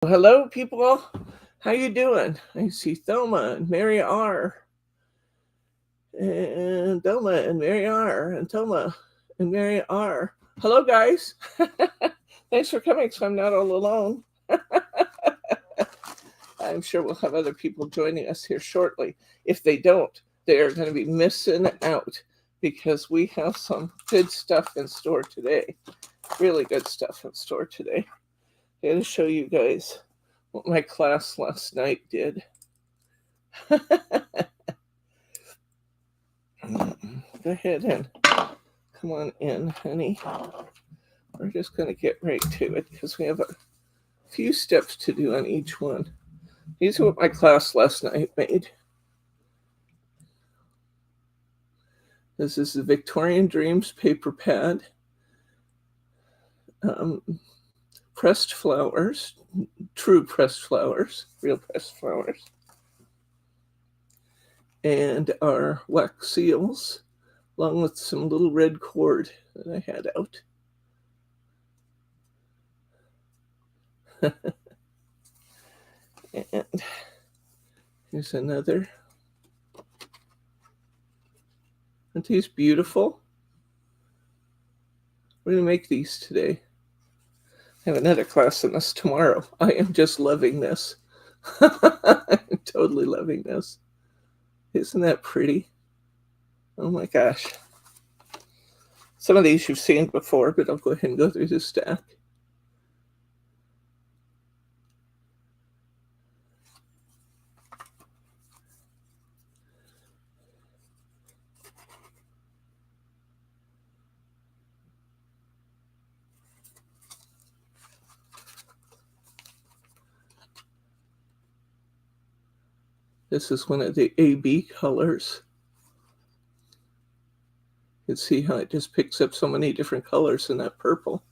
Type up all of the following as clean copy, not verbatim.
Hello, people. How you doing? I see Thelma and Mary R. And Thelma and Mary R. And Thelma and Mary R. Hello, guys. Thanks for coming, so I'm not all alone. I'm sure we'll have other people joining us here shortly. If they don't, they are going to be missing out because we have some good stuff in store today. Really good stuff in store today. I'm going to show you guys what my class last night did. Go ahead and come on in, honey. We're just going to get right to it because we have a few steps to do on each one. These are what my class last night made. This is the Victorian Dreams paper pad. Pressed flowers, true pressed flowers, real pressed flowers. And our wax seals, along with some little red cord that I had out. And here's another. Aren't these beautiful? We're going to make these today. I have another class in this tomorrow. I am just loving this. I'm totally loving this. Isn't that pretty? Oh my gosh. Some of these you've seen before, but I'll go ahead and go through this stack. This is one of the AB colors. You can see how it just picks up so many different colors in that purple.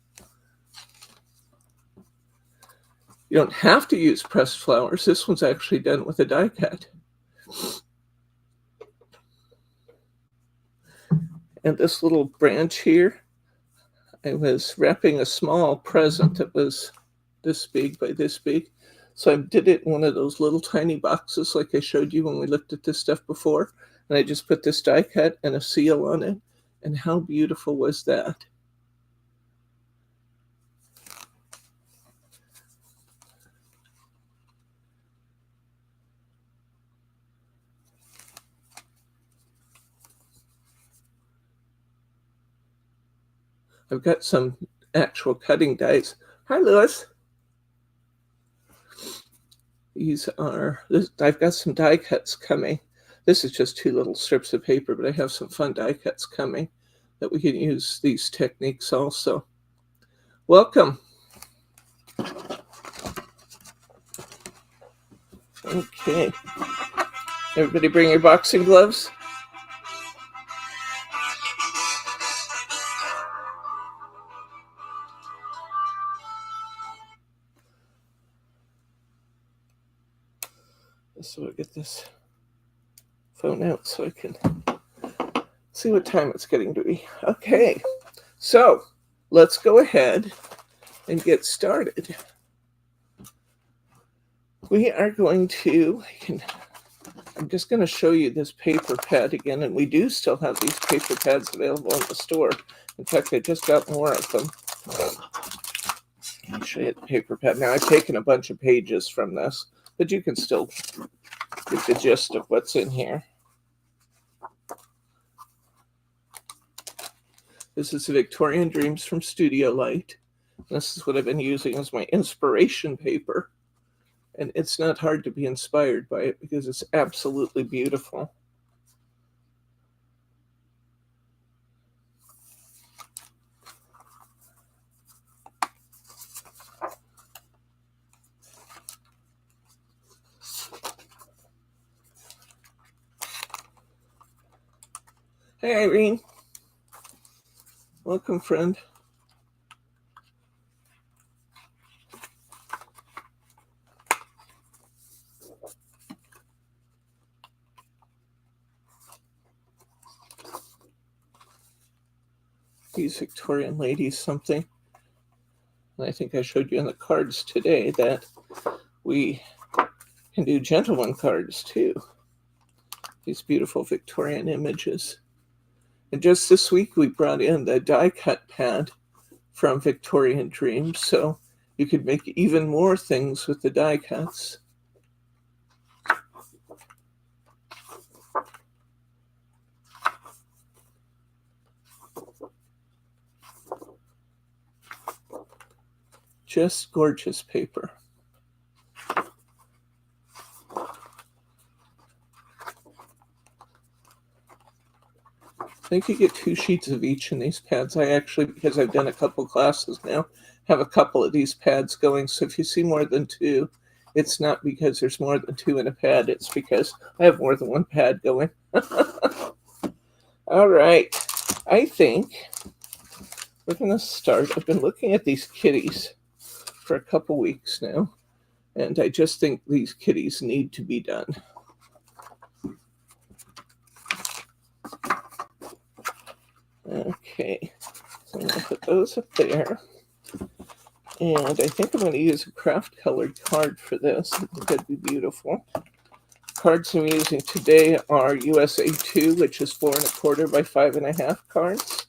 You don't have to use pressed flowers. This one's actually done with a die cut. And this little branch here, I was wrapping a small present that was this big by this big. So I did it in one of those little tiny boxes like I showed you when we looked at this stuff before. And I just put this die cut and a seal on it. And how beautiful was that? I've got some actual cutting dies. Hi, Lewis. I've got some die cuts coming. This is just 2 little strips of paper, but I have some fun die cuts coming that we can use these techniques also. Welcome. Okay. Everybody bring your boxing gloves. So I'll get this phone out so I can see what time it's getting to be. Okay, so let's go ahead and get started. We are going to, I'm just going to show you this paper pad again, and we do still have these paper pads available in the store. In fact, I just got more of them. I'll show you the paper pad. Now, I've taken a bunch of pages from this, but you can still get the gist of what's in here. This is the Victorian Dreams from Studio Light. This is what I've been using as my inspiration paper. And it's not hard to be inspired by it because it's absolutely beautiful. Hey, Irene. Welcome, friend. These Victorian ladies something. And I think I showed you in the cards today that we can do gentleman cards too. These beautiful Victorian images. And just this week we brought in the die cut pad from Victorian Dreams, so you could make even more things with the die cuts. Just gorgeous paper. I think you get 2 sheets of each in these pads. I actually, because I've done a couple classes now, have a couple of these pads going. So if you see more than 2, it's not because there's more than 2 in a pad. It's because I have more than 1 pad going. All right. I think we're going to start. I've been looking at these kitties for a couple weeks now, and I just think these kitties need to be done. Okay, so I'm going to put those up there. And I think I'm going to use a craft colored card for this. I think that'd be beautiful. Cards I'm using today are USA 2, which is 4 1/4 by 5 1/2 cards.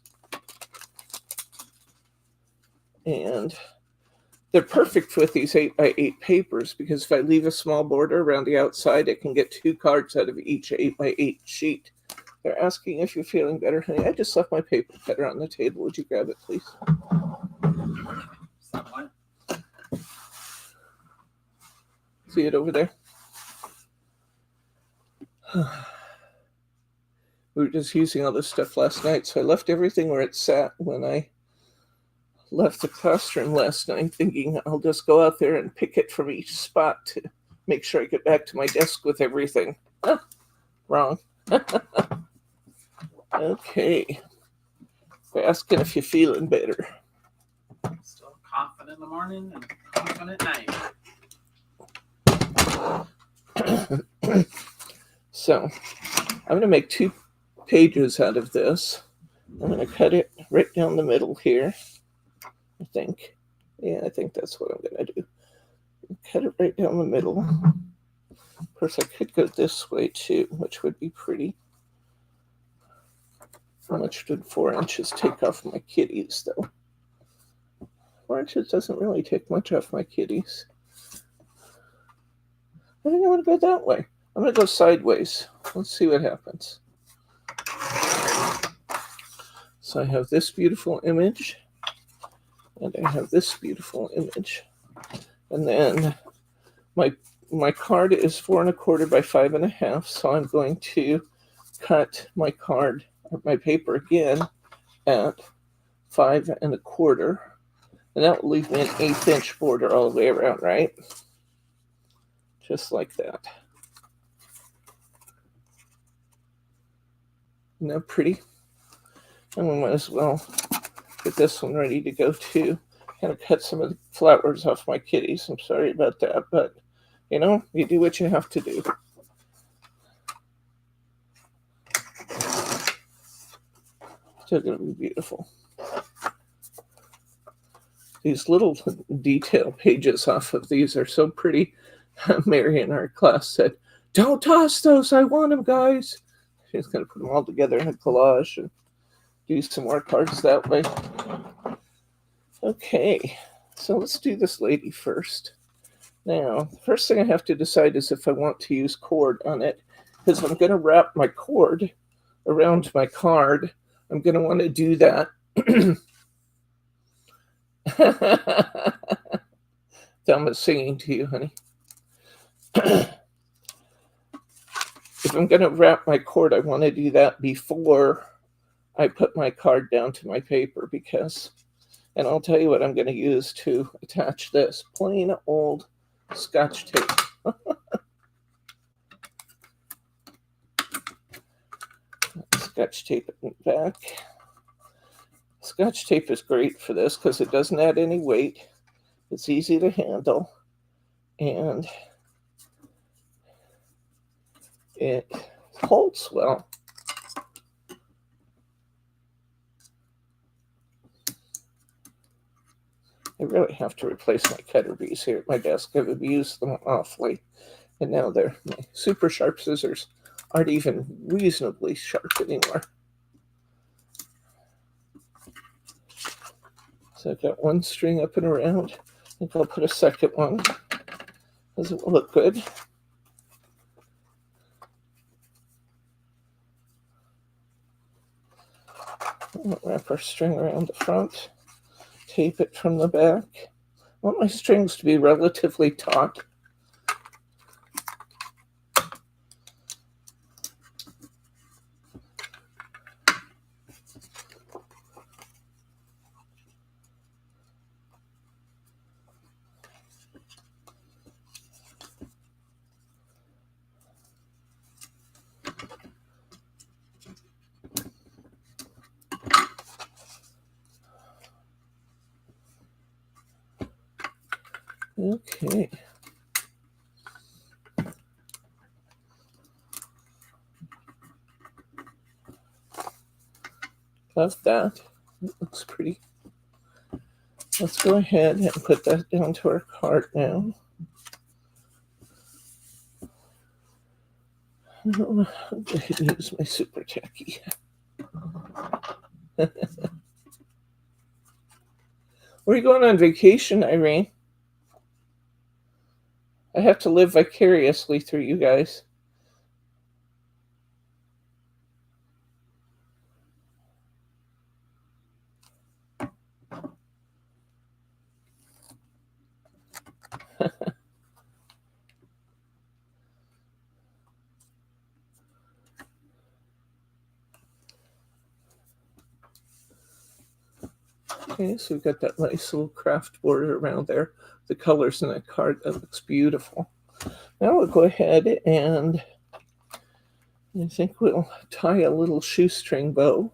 And they're perfect with these 8 by 8 papers because if I leave a small border around the outside, I can get 2 cards out of each 8 by 8 sheet. They're asking if you're feeling better, honey. I just left my paper cutter on the table. Would you grab it, please? See it over there? We were just using all this stuff last night, so I left everything where it sat when I left the classroom last night, thinking I'll just go out there and pick it from each spot to make sure I get back to my desk with everything. Wrong. Okay. They're asking if you're feeling better. Still coughing in the morning and coughing at night. So, I'm going to make 2 pages out of this. I'm going to cut it right down the middle here, I think. Yeah, I think that's what I'm going to do. Cut it right down the middle. Of course, I could go this way too, which would be pretty. How much did 4 inches take off my kitties, though? 4 inches doesn't really take much off my kitties. I think I want to go that way. I'm going to go sideways. Let's see what happens. So I have this beautiful image, and I have this beautiful image. And then my card is 4 1/4 by 5 1/2, so I'm going to cut my card, my paper again, at 5 1/4. And that will leave me an 1/8 inch border all the way around, right? Just like that. Isn't that pretty? And we might as well get this one ready to go too. Kind of cut some of the flowers off my kitties. I'm sorry about that, but you know, you do what you have to do. Still gonna be beautiful. These little detail pages off of these are so pretty. Mary in our class said, "Don't toss those, I want them, guys." She's going to put them all together in a collage and do some more cards that way. Okay, so let's do this lady first. Now, the first thing I have to decide is if I want to use cord on it, because I'm going to wrap my cord around my card. I'm going to want to do that. Thelma's singing to you, honey. If I'm going to wrap my cord, I want to do that before I put my card down to my paper because, and I'll tell you what I'm going to use to attach this. Plain old Scotch tape. Scotch tape it back. Scotch tape is great for this because it doesn't add any weight. It's easy to handle. And it holds well. I really have to replace my cutter bees here at my desk. I've abused them awfully. And now my super sharp scissors aren't even reasonably sharp anymore. So I've got one string up and around. I think I'll put a second one, because it will look good. I'll wrap our string around the front, tape it from the back. I want my strings to be relatively taut. Okay. Love that. It looks pretty. Let's go ahead and put that down to our cart now. I'll go ahead and use my super tacky. Where are you going on vacation, Irene? I have to live vicariously through you guys. Okay, so we've got that nice little craft border around there. The colors in that card, that looks beautiful. Now we'll go ahead and I think we'll tie a little shoestring bow.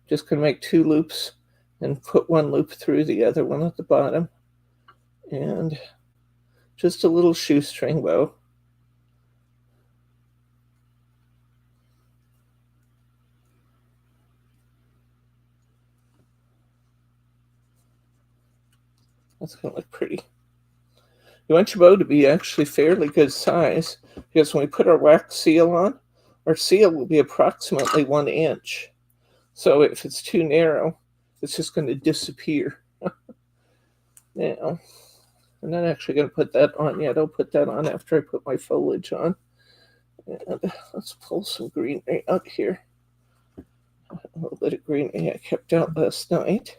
Just going to make 2 loops and put 1 loop through the other one at the bottom. And just a little shoestring bow. That's going to look pretty. You want your bow to be actually fairly good size, because when we put our wax seal on, our seal will be approximately 1 inch. So if it's too narrow, it's just going to disappear. Now, I'm not actually going to put that on yet. I'll put that on after I put my foliage on. And let's pull some greenery out here. A little bit of greenery I kept out last night.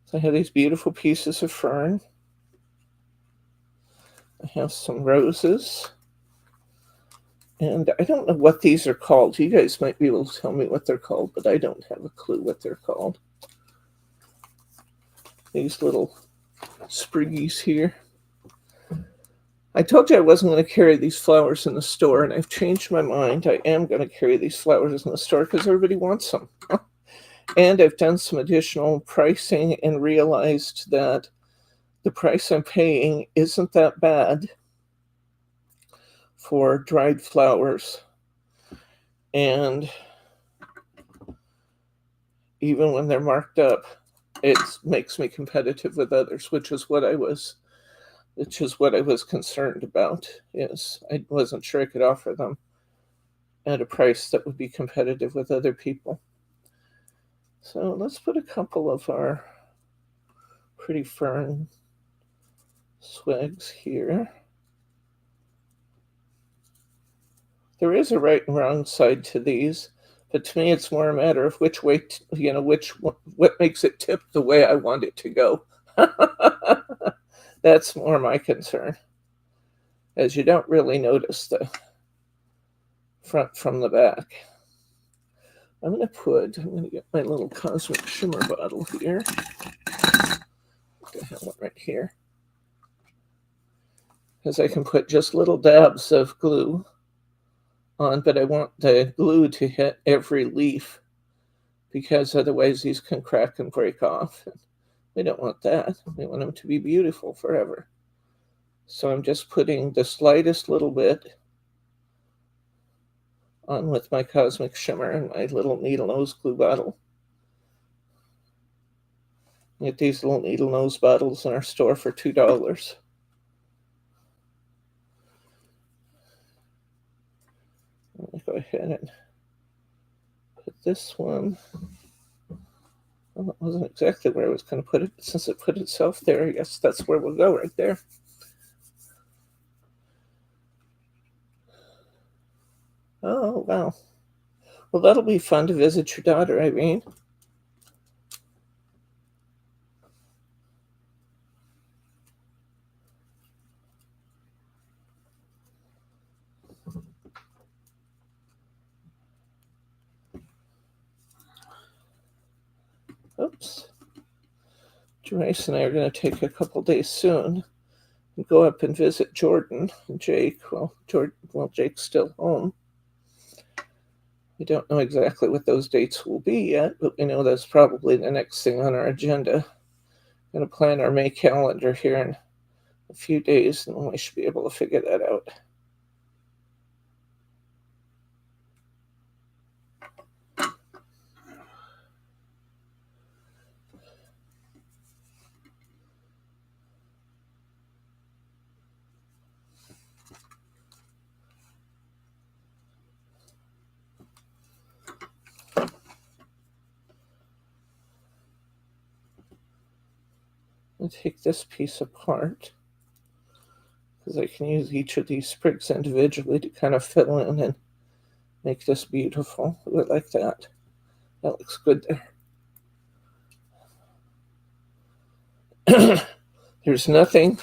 So I have these beautiful pieces of fern. I have some roses. And I don't know what these are called. You guys might be able to tell me what they're called, but I don't have a clue what they're called. These little sprigies here. I told you I wasn't going to carry these flowers in the store, and I've changed my mind. I am going to carry these flowers in the store because everybody wants them. And I've done some additional pricing and realized that the price I'm paying isn't that bad for dried flowers. And even when they're marked up, it makes me competitive with others, which is what I was concerned about. Is I wasn't sure I could offer them at a price that would be competitive with other people. So let's put a couple of our pretty fern swags here. There is a right and wrong side to these, but to me it's more a matter of which way, what makes it tip the way I want it to go. That's more my concern, as you don't really notice the front from the back. I'm going to get my little Cosmic Shimmer bottle here. I have one right here. Because I can put just little dabs of glue on, but I want the glue to hit every leaf, because otherwise these can crack and break off. We don't want that. We want them to be beautiful forever. So I'm just putting the slightest little bit on with my Cosmic Shimmer and my little needle nose glue bottle. You get these little needle nose bottles in our store for $2. Let me go ahead and put this one. Well, it wasn't exactly where I was going to put it, but since it put itself there, I guess that's where we'll go, right there. Oh, wow. Well, that'll be fun to visit your daughter, Irene. Oops. Joyce and I are going to take a couple days soon and go up and visit Jordan and Jake. Well, Jake's still home. We don't know exactly what those dates will be yet, but we know that's probably the next thing on our agenda. I'm going to plan our May calendar here in a few days, and then we should be able to figure that out. I'll take this piece apart because I can use each of these sprigs individually to kind of fill in and make this beautiful. I would like that. That looks good there. There's nothing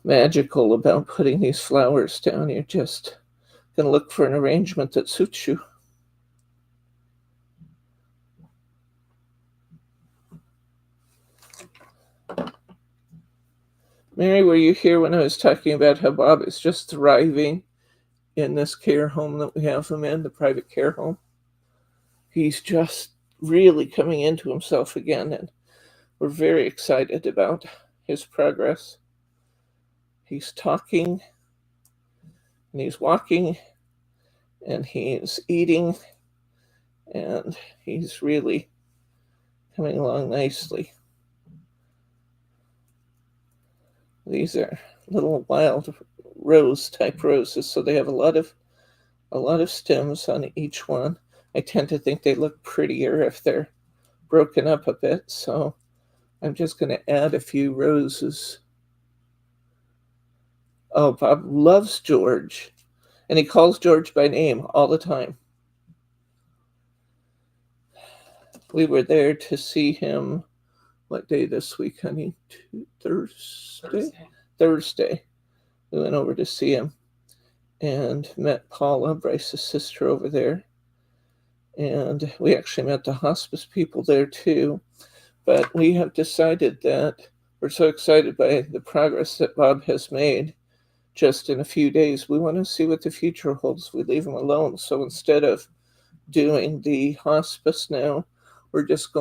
magical about putting these flowers down. You're just going to look for an arrangement that suits you. Mary, were you here when I was talking about how Bob is just thriving in this care home that we have him in, the private care home? He's just really coming into himself again, and we're very excited about his progress. He's talking, and he's walking, and he's eating, and he's really coming along nicely. These are little wild rose type roses, so they have a lot of stems on each one. I tend to think they look prettier if they're broken up a bit, so I'm just going to add a few roses. Oh, Bob loves George, and he calls George by name all the time. We were there to see him. What day this week, honey? Thursday. We went over to see him and met Paula, Bryce's sister, over there. And we actually met the hospice people there too. But we have decided that we're so excited by the progress that Bob has made just in a few days. We want to see what the future holds. We leave him alone. So instead of doing the hospice now, we're just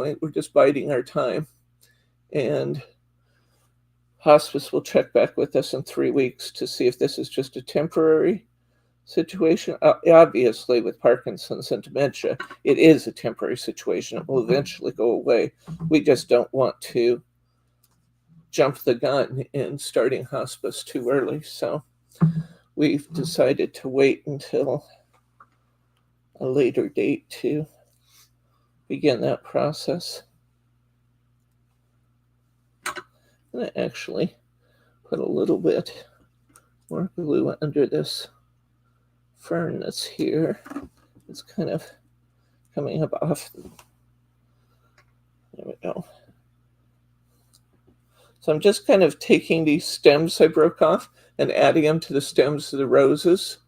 biding our time. And hospice will check back with us in 3 weeks to see if this is just a temporary situation. Obviously, with Parkinson's and dementia, it is a temporary situation. It will eventually go away. We just don't want to jump the gun in starting hospice too early. So we've decided to wait until a later date to begin that process. I'm going to actually put a little bit more glue under this fern that's here. It's kind of coming up off. There we go. So I'm just kind of taking these stems I broke off and adding them to the stems of the roses.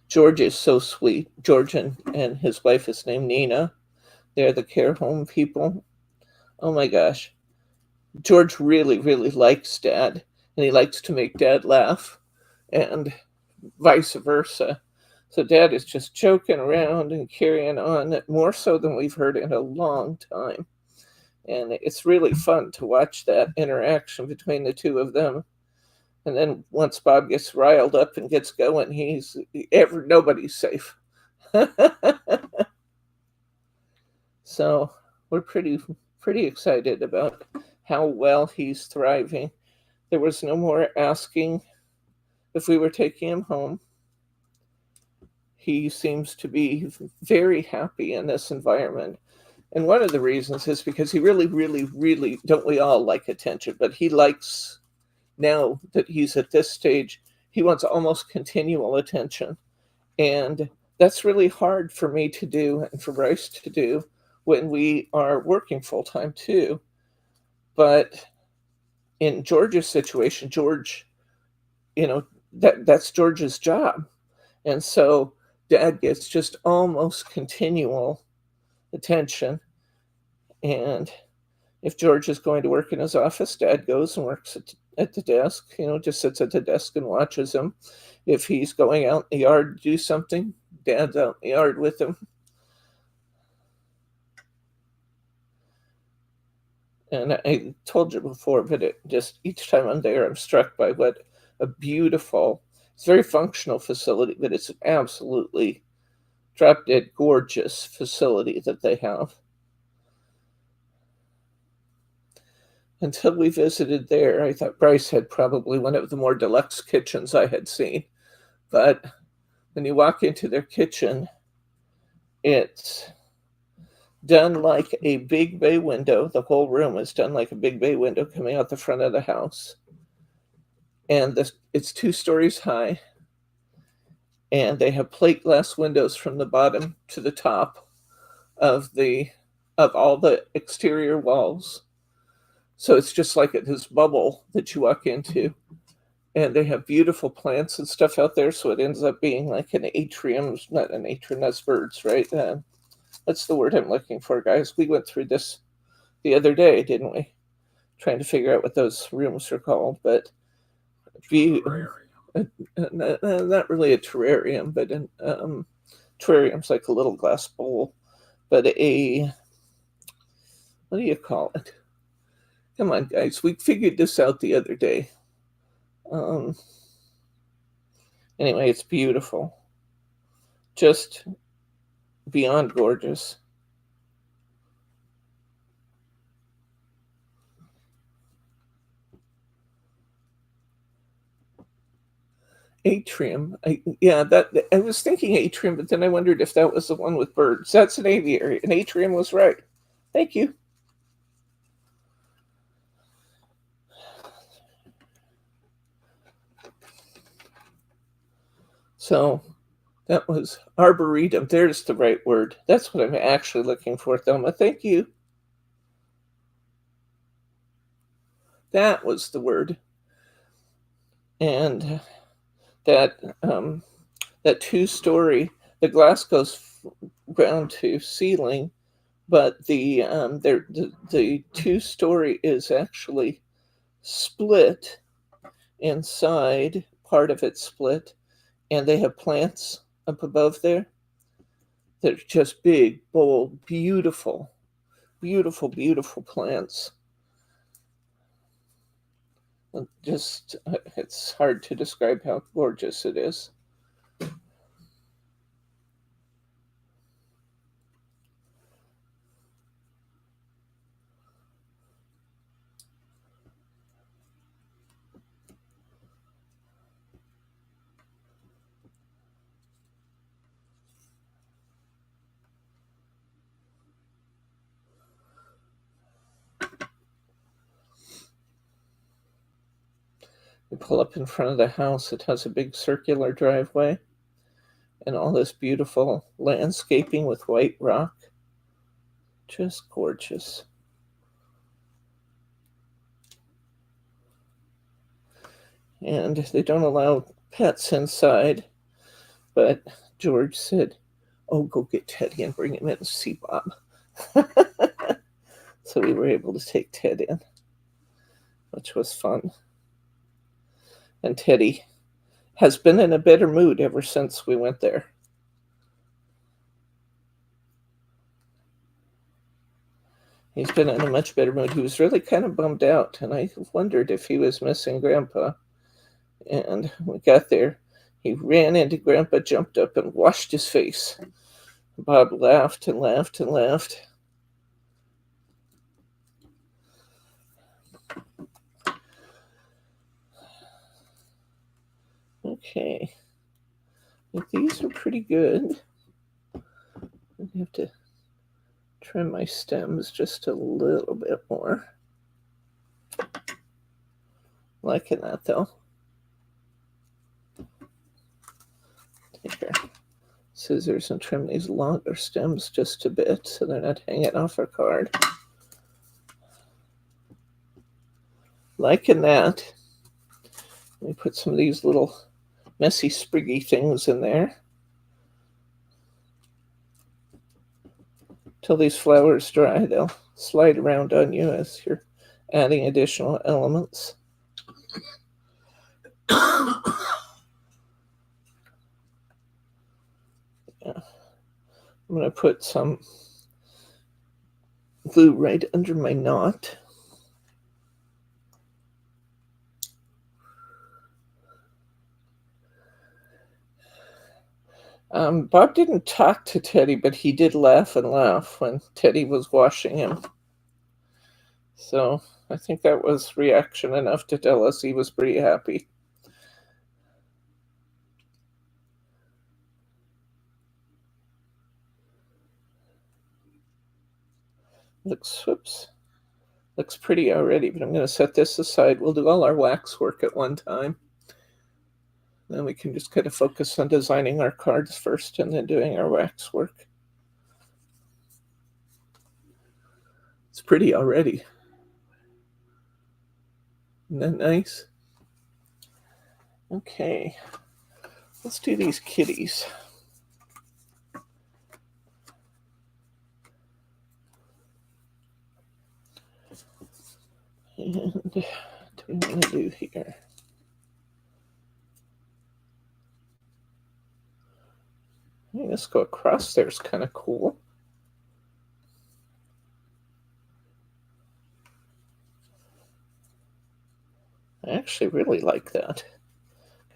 George is so sweet. George and his wife is named Nina. They're the care home people. Oh my gosh. George really, really likes Dad, and he likes to make Dad laugh, and vice versa. So Dad is just joking around and carrying on, more so than we've heard in a long time. And it's really fun to watch that interaction between the two of them. And then once Bob gets riled up and gets going, nobody's safe. So we're pretty excited about how well he's thriving. There was no more asking if we were taking him home. He seems to be very happy in this environment. And one of the reasons is because he really, don't we all like attention, but he likes, now that he's at this stage, he wants almost continual attention. And that's really hard for me to do and for Bryce to do when we are working full time too. But in George's situation, George, that's George's job. And so Dad gets just almost continual attention. And if George is going to work in his office, Dad goes and works at the desk, just sits at the desk and watches him. If he's going out in the yard to do something, Dad's out in the yard with him. And I told you before, but each time I'm there, I'm struck by what a beautiful, it's a very functional facility, but it's an absolutely drop dead gorgeous facility that they have. Until we visited there, I thought Bryce had probably one of the more deluxe kitchens I had seen. But when you walk into their kitchen, it's done like a big bay window. The whole room is done like a big bay window coming out the front of the house. And it's 2 stories high. And they have plate glass windows from the bottom to the top of all the exterior walls. So it's just like this bubble that you walk into. And they have beautiful plants and stuff out there. So it ends up being like an atrium, not an atrium, that's birds, right? That's the word I'm looking for, guys. We went through this the other day, didn't we? Trying to figure out what those rooms are called. But not really a terrarium, but terrarium's like a little glass bowl. But what do you call it? Come on, guys. We figured this out the other day. Anyway, it's beautiful. Just beyond gorgeous. Atrium. I was thinking atrium, but then I wondered if that was the one with birds. That's an aviary. An atrium was right. Thank you. So that was arboretum. There's the right word. That's what I'm actually looking for, Thelma. Thank you. That was the word. And that 2-story, the glass goes ground to ceiling, but the 2-story is actually split inside. Part of it split, and they have plants up above there. They're just big, bold, beautiful plants. It's hard to describe how gorgeous it is. You pull up in front of the house, it has a big circular driveway and all this beautiful landscaping with white rock. Just gorgeous. And they don't allow pets inside, but George said, "Oh, go get Teddy and bring him in to see Bob." So we were able to take Ted in, which was fun. And Teddy has been in a better mood ever since we went there. He's been in a much better mood. He was really kind of bummed out, and I wondered if he was missing Grandpa. And when we got there, he ran into Grandpa, jumped up, and washed his face. Bob laughed and laughed and laughed. Okay. I think these are pretty good. I have to trim my stems just a little bit more. Liking that though. Take our scissors and trim these longer stems just a bit so they're not hanging off our card. Liking that. Let me put some of these little messy spriggy things in there. Till these flowers dry, they'll slide around on you as you're adding additional elements. Yeah. I'm going to put some glue right under my knot. Bob didn't talk to Teddy, but he did laugh and laugh when Teddy was washing him. So I think that was reaction enough to tell us he was pretty happy. Looks pretty already, but I'm going to set this aside. We'll do all our wax work at one time. Then we can just kind of focus on designing our cards first and then doing our wax work. It's pretty already. Isn't that nice? Okay, let's do these kitties. And what do we want to do here? Hey, let's go across there. It's kind of cool. I actually really like that.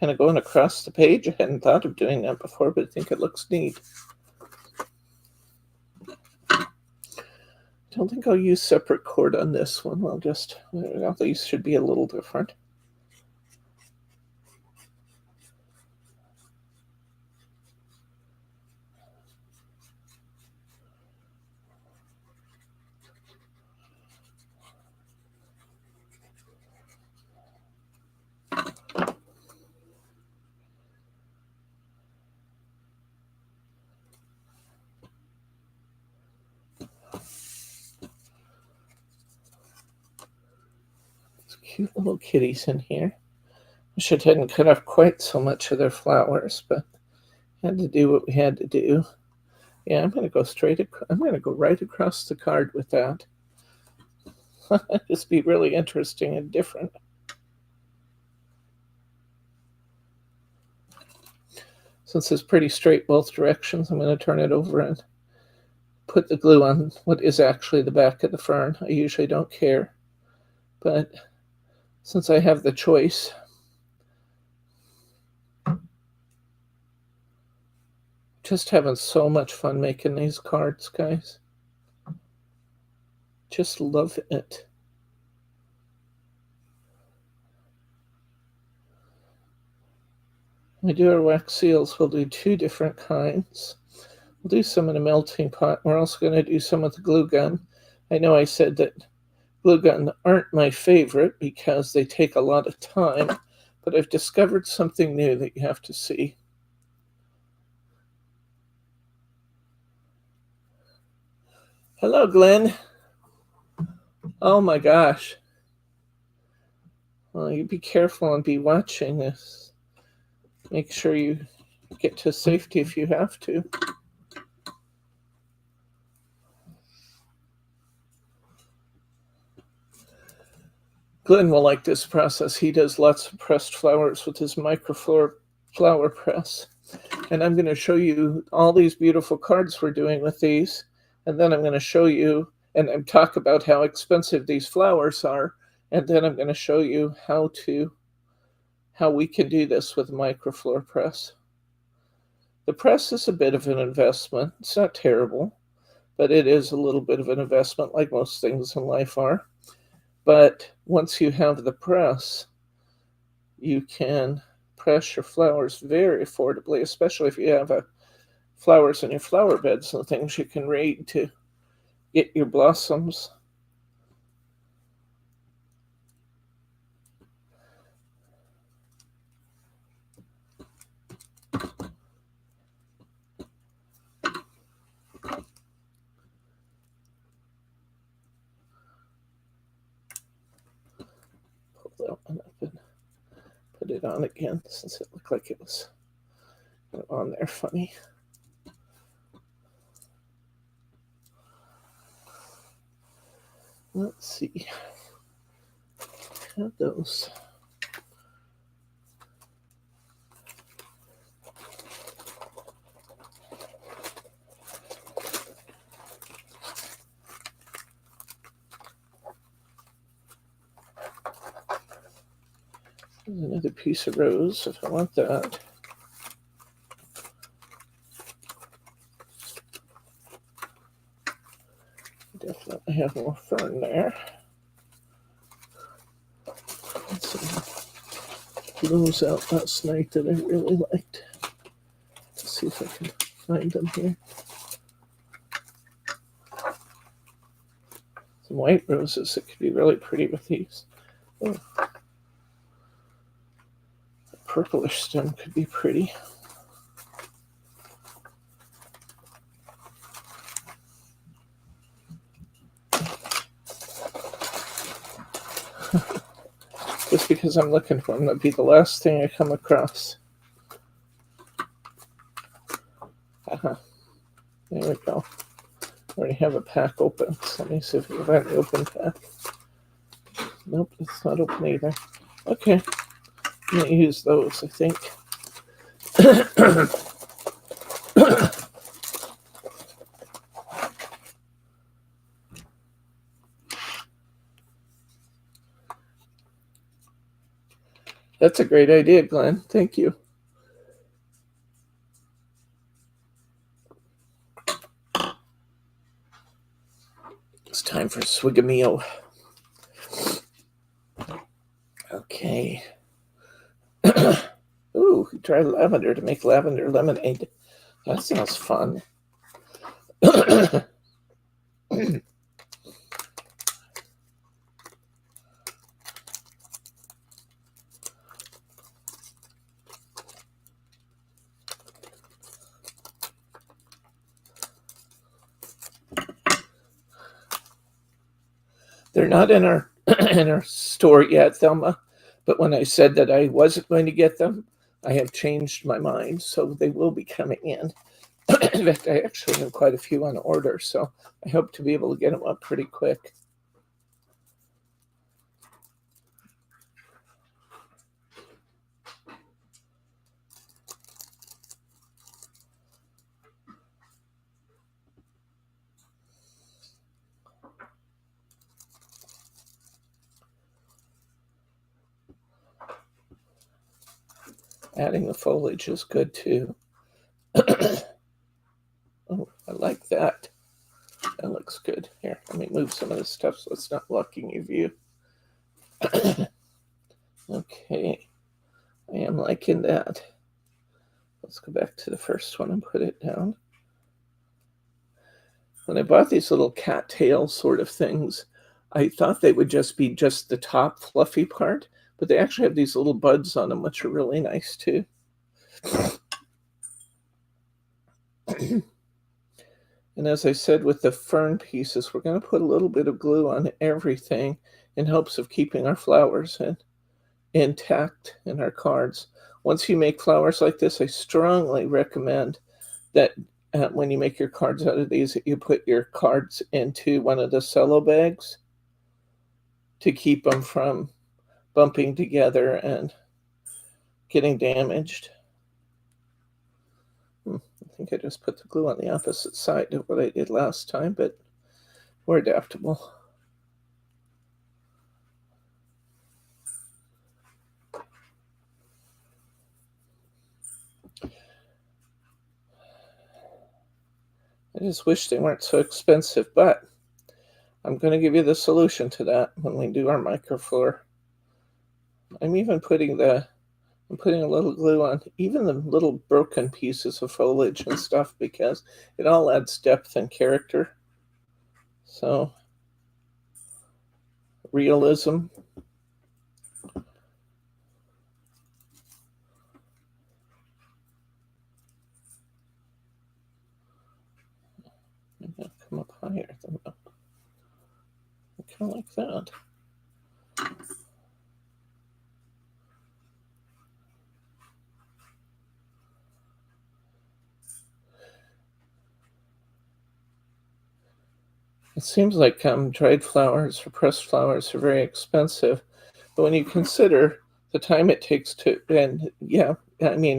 Kind of going across the page. I hadn't thought of doing that before, but I think it looks neat. I don't think I'll use separate cord on this one. I'll just, these should be a little different. Cute little kitties in here. Wish I hadn't cut off quite so much of their flowers, but had to do what we had to do. Yeah, I'm going to go I'm going to go right across the card with that. Just be really interesting and different. Since it's pretty straight both directions, I'm going to turn it over and put the glue on what is actually the back of the fern. I usually don't care, but since I have the choice, just having so much fun making these cards, guys. Just love it. When we do our wax seals, we'll do two different kinds. We'll do some in a melting pot. We're also going to do some with the glue gun. I know I said that glue guns aren't my favorite because they take a lot of time, but I've discovered something new that you have to see. Hello, Glenn. Oh my gosh. Well, you be careful and be watching this. Make sure you get to safety if you have to. Glenn will like this process. He does lots of pressed flowers with his microflower flower press. And I'm going to show you all these beautiful cards we're doing with these. And then I'm going to show you and talk about how expensive these flowers are. And then I'm going to show you how to how we can do this with a microfloor press. The press is a bit of an investment. It's not terrible, but it is a little bit of an investment, like most things in life are. But once you have the press, you can press your flowers very affordably, especially if you have flowers in your flower beds and things you can raid to get your blossoms. Pull that one up and put it on again since it looked like it was on there funny. Let's see. Have those. There's another piece of rose if I want that. Definitely have more fern there. Some blues out last night that I really liked. Let's see if I can find them here. Some white roses that could be really pretty with these. Oh. A purplish stem could be pretty. Just because I'm looking for them, that'd be the last thing I come across. There we go. I already have a pack open. So let me see if we can find the open pack. Nope, it's not open either. Okay, I'm going to use those, I think. That's a great idea, Glenn. Thank you. It's time for a swig of meal. Okay. Ooh, try lavender to make lavender lemonade. That sounds fun. They're not in our in our store yet, Thelma. But when I said that I wasn't going to get them, I have changed my mind. So they will be coming in. In fact, I actually have quite a few on order, so I hope to be able to get them up pretty quick. Adding the foliage is good too. Oh, I like that. That looks good. Here, let me move some of this stuff so it's not blocking your view. Okay, I am liking that. Let's go back to the first one and put it down. When I bought these little cattail sort of things, I thought they would just be just the top fluffy part, but they actually have these little buds on them, which are really nice too. And as I said with the fern pieces, we're going to put a little bit of glue on everything in hopes of keeping our flowers intact in our cards. Once you make flowers like this, I strongly recommend that when you make your cards out of these, that you put your cards into one of the cello bags to keep them from bumping together and getting damaged. I think I just put the glue on the opposite side of what I did last time, but we're adaptable. I just wish they weren't so expensive, but I'm going to give you the solution to that when we do our microfloor. I'm putting a little glue on even the little broken pieces of foliage and stuff because it all adds depth and character. So, realism. I'm going to come up higher than that. Kind of like that. It seems like dried flowers or pressed flowers are very expensive, but when you consider the time it takes to, and yeah, I mean,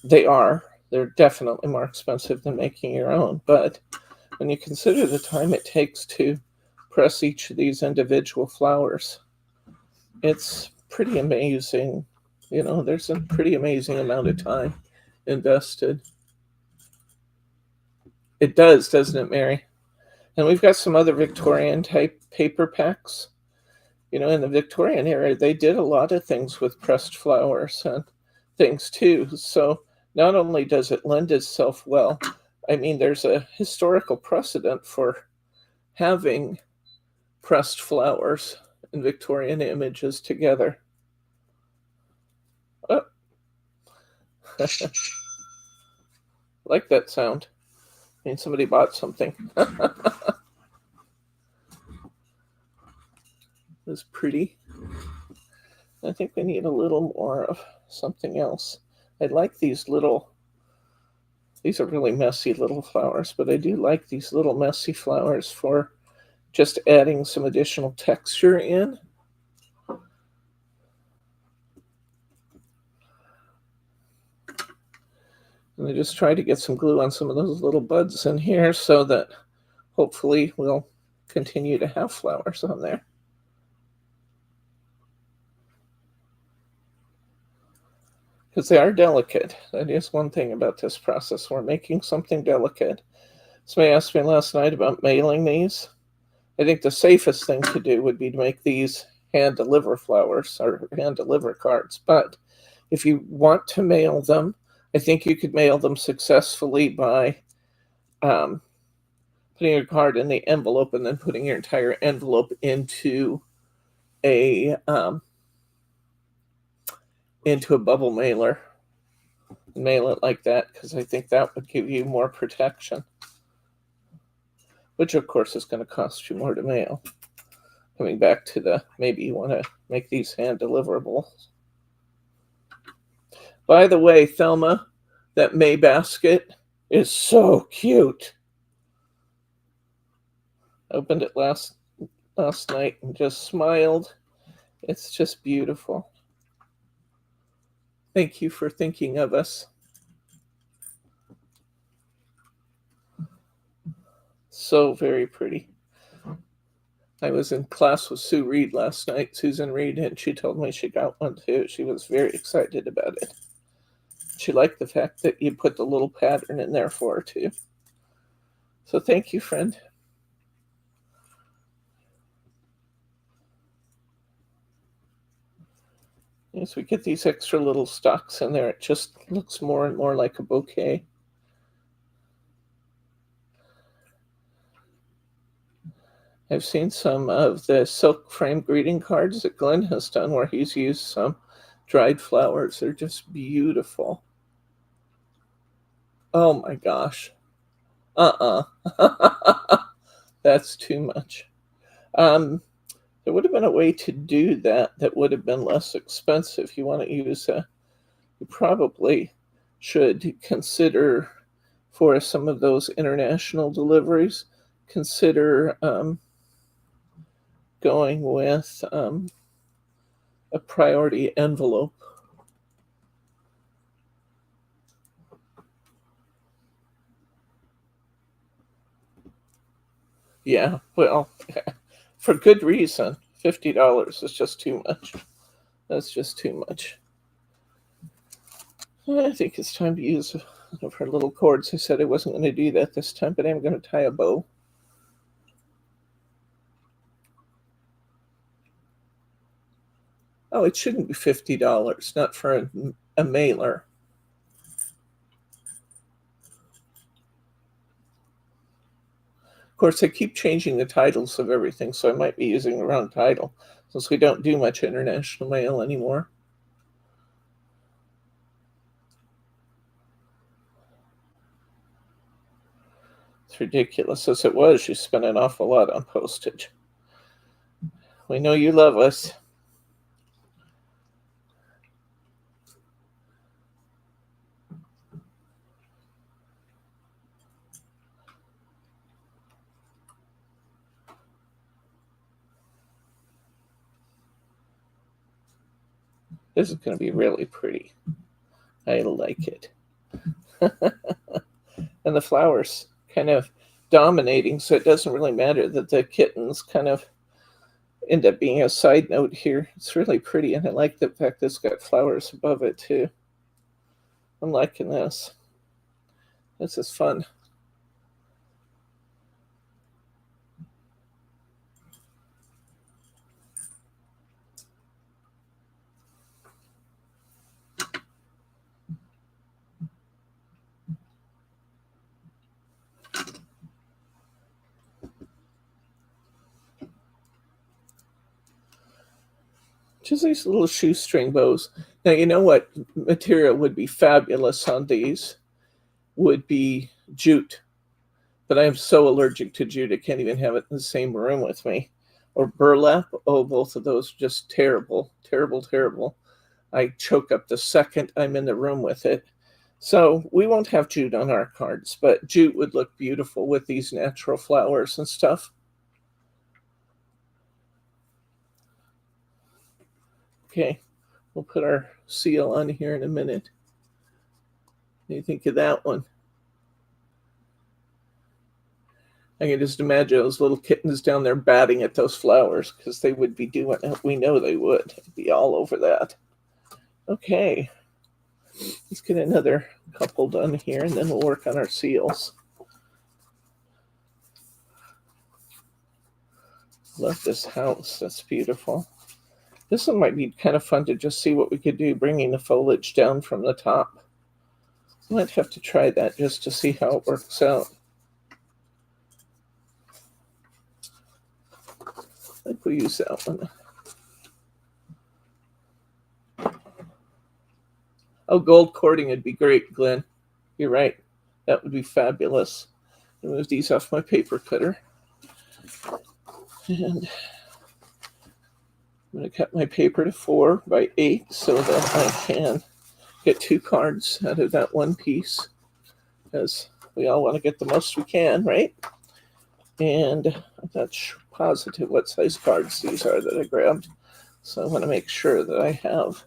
they're definitely more expensive than making your own, but when you consider the time it takes to press each of these individual flowers, it's pretty amazing. There's a pretty amazing amount of time invested. It does, doesn't it, Mary? And we've got some other Victorian type paper packs. In the Victorian era, they did a lot of things with pressed flowers and things too. So not only does it lend itself well, I mean, there's a historical precedent for having pressed flowers and Victorian images together. Oh. Like that sound. I mean, somebody bought something. It's pretty. I think we need a little more of something else. I like these are really messy little flowers, but I do like these little messy flowers for just adding some additional texture in. And I just try to get some glue on some of those little buds in here so that hopefully we'll continue to have flowers on there. Because they are delicate. That is one thing about this process. We're making something delicate. Somebody asked me last night about mailing these. I think the safest thing to do would be to make these hand deliver flowers or hand deliver cards. But if you want to mail them, I think you could mail them successfully by putting your card in the envelope and then putting your entire envelope into a bubble mailer. Mail it like that because I think that would give you more protection, which of course is going to cost you more to mail. Coming back to maybe you want to make these hand deliverables. By the way, Thelma, that May basket is so cute. I opened it last night and just smiled. It's just beautiful. Thank you for thinking of us. So very pretty. I was in class with Sue Reed last night, Susan Reed, and she told me she got one too. She was very excited about it. She liked the fact that you put the little pattern in there for her too. So thank you, friend. As we get these extra little stalks in there, it just looks more and more like a bouquet. I've seen some of the silk frame greeting cards that Glenn has done where he's used some dried flowers. They're just beautiful. Oh my gosh. That's too much. There would have been a way to do that would have been less expensive. You want to use you probably should consider for some of those international deliveries, consider going with a priority envelope. Yeah, well, for good reason. $50 is just too much. That's just too much. I think it's time to use one of her little cords. I said I wasn't going to do that this time, but I'm going to tie a bow. Oh, it shouldn't be $50, not for a mailer. Of course, I keep changing the titles of everything, so I might be using the wrong title since we don't do much international mail anymore. It's ridiculous. As it was, you spent an awful lot on postage. We know you love us. This is going to be really pretty. I like it. And the flowers kind of dominating, so it doesn't really matter that the kittens kind of end up being a side note here. It's really pretty, and I like the fact that it's got flowers above it too. I'm liking this. This is fun. Just these little shoestring bows. Now, you know what material would be fabulous on these? Would be jute. But I'm so allergic to jute, I can't even have it in the same room with me. Or burlap. Oh, both of those just terrible, terrible, terrible. I choke up the second I'm in the room with it. So we won't have jute on our cards, but jute would look beautiful with these natural flowers and stuff. Okay, we'll put our seal on here in a minute. What do you think of that one? I can just imagine those little kittens down there batting at those flowers because they would be doing it. We know they would. They'd be all over that. Okay, let's get another couple done here and then we'll work on our seals. Love this house. That's beautiful. This one might be kind of fun to just see what we could do, bringing the foliage down from the top. I might have to try that just to see how it works out. I think we'll use that one. Oh, gold cording would be great, Glenn. You're right. That would be fabulous. I'll move these off my paper cutter. And I'm going to cut my paper to 4 by 8 so that I can get 2 cards out of that one piece, because we all want to get the most we can, right? And I'm not positive what size cards these are that I grabbed, so I want to make sure that I have.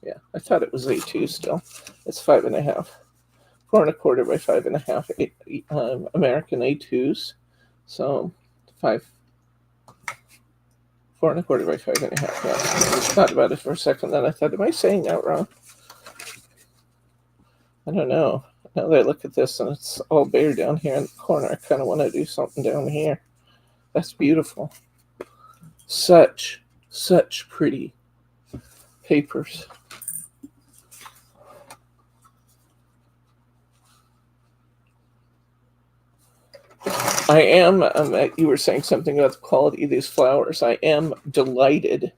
Yeah, I thought it was A2 still. It's 5.5. 4 1/4 by 5.5 American A2s. So 4 1/4 by 5.5. Yeah. I thought about it for a second, then I thought, am I saying that wrong? I don't know. Now that I look at this and it's all bare down here in the corner, I kind of want to do something down here. That's beautiful. Such pretty papers. I am, you were saying something about the quality of these flowers. I am delighted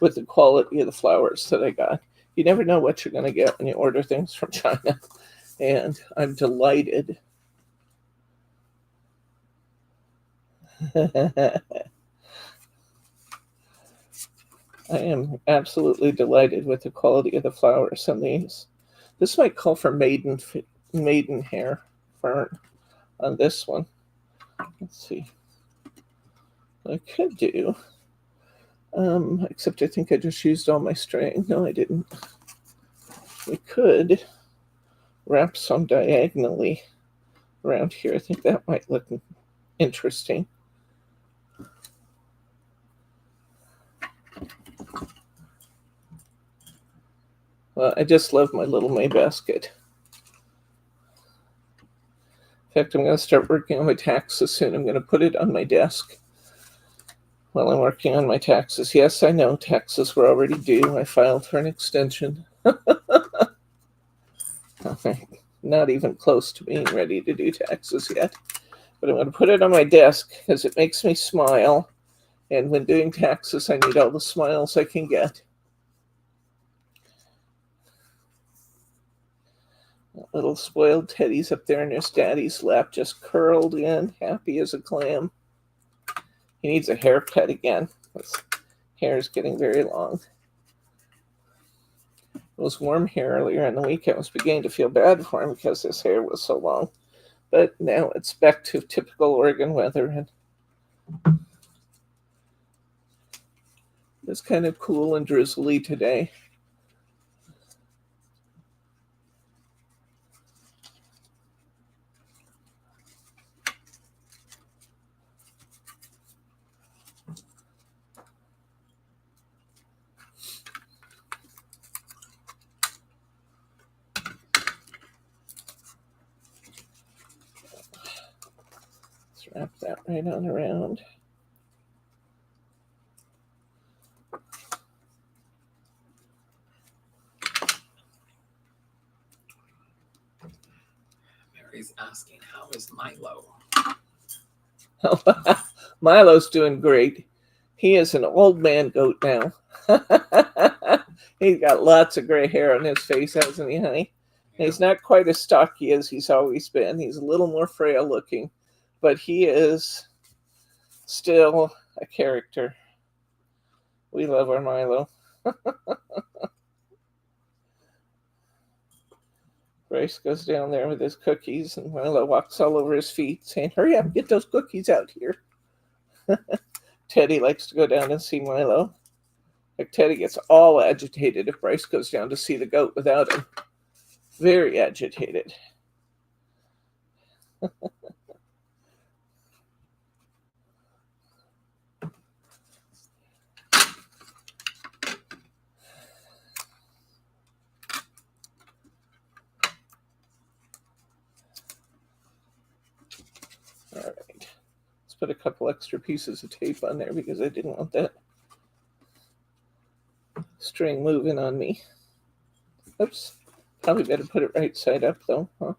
with the quality of the flowers that I got. You never know what you're going to get when you order things from China. And I'm delighted. I am absolutely delighted with the quality of the flowers on these. This might call for maidenhair fern on this one. Let's see. I could do. Except I think I just used all my string. No, I didn't. We could wrap some diagonally around here. I think that might look interesting. Well, I just love my little May basket. In fact, I'm going to start working on my taxes soon. I'm going to put it on my desk while I'm working on my taxes. Yes, I know taxes were already due. I filed for an extension. Not even close to being ready to do taxes yet. But I'm going to put it on my desk because it makes me smile. And when doing taxes, I need all the smiles I can get. Little spoiled Teddy's up there in his daddy's lap, just curled in, happy as a clam. He needs a haircut again. His hair is getting very long. It was warm here earlier in the week. I was beginning to feel bad for him because his hair was so long. But now it's back to typical Oregon weather, and it's kind of cool and drizzly today. Wrap that right on around. Mary's asking, how is Milo? Milo's doing great. He is an old man goat now. He's got lots of gray hair on his face, hasn't he, honey? And he's not quite as stocky as he's always been. He's a little more frail looking, but he is still a character. We love our Milo. Bryce goes down there with his cookies, and Milo walks all over his feet, saying, "Hurry up, get those cookies out here." Teddy likes to go down and see Milo. Like, Teddy gets all agitated if Bryce goes down to see the goat without him. Very agitated. All right. Let's put a couple extra pieces of tape on there because I didn't want that string moving on me. Oops. Probably better put it right side up, though, huh?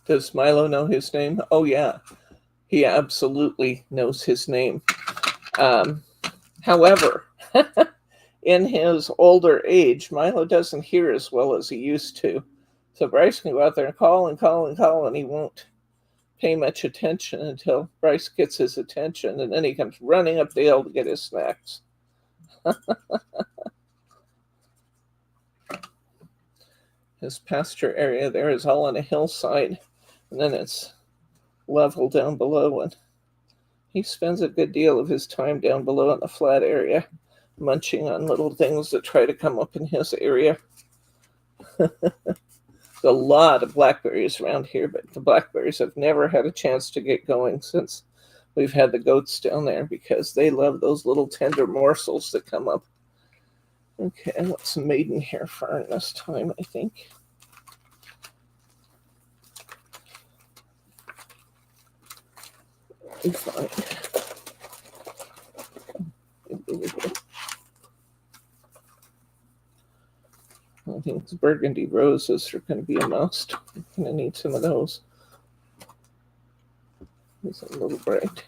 Does Milo know his name? Oh, yeah. He absolutely knows his name. However, in his older age, Milo doesn't hear as well as he used to. So Bryce can go out there and call and call and call, and he won't pay much attention until Bryce gets his attention, and then he comes running up the hill to get his snacks. His pasture area there is all on a hillside, and then it's level down below, and he spends a good deal of his time down below in the flat area, munching on little things that try to come up in his area. There's a lot of blackberries around here, but the blackberries have never had a chance to get going since we've had the goats down there, because they love those little tender morsels that come up. Okay, I want some maidenhair fern this time, I think. Be fine. I think burgundy roses are going to be a must. I'm going to need some of those. These are a little bright.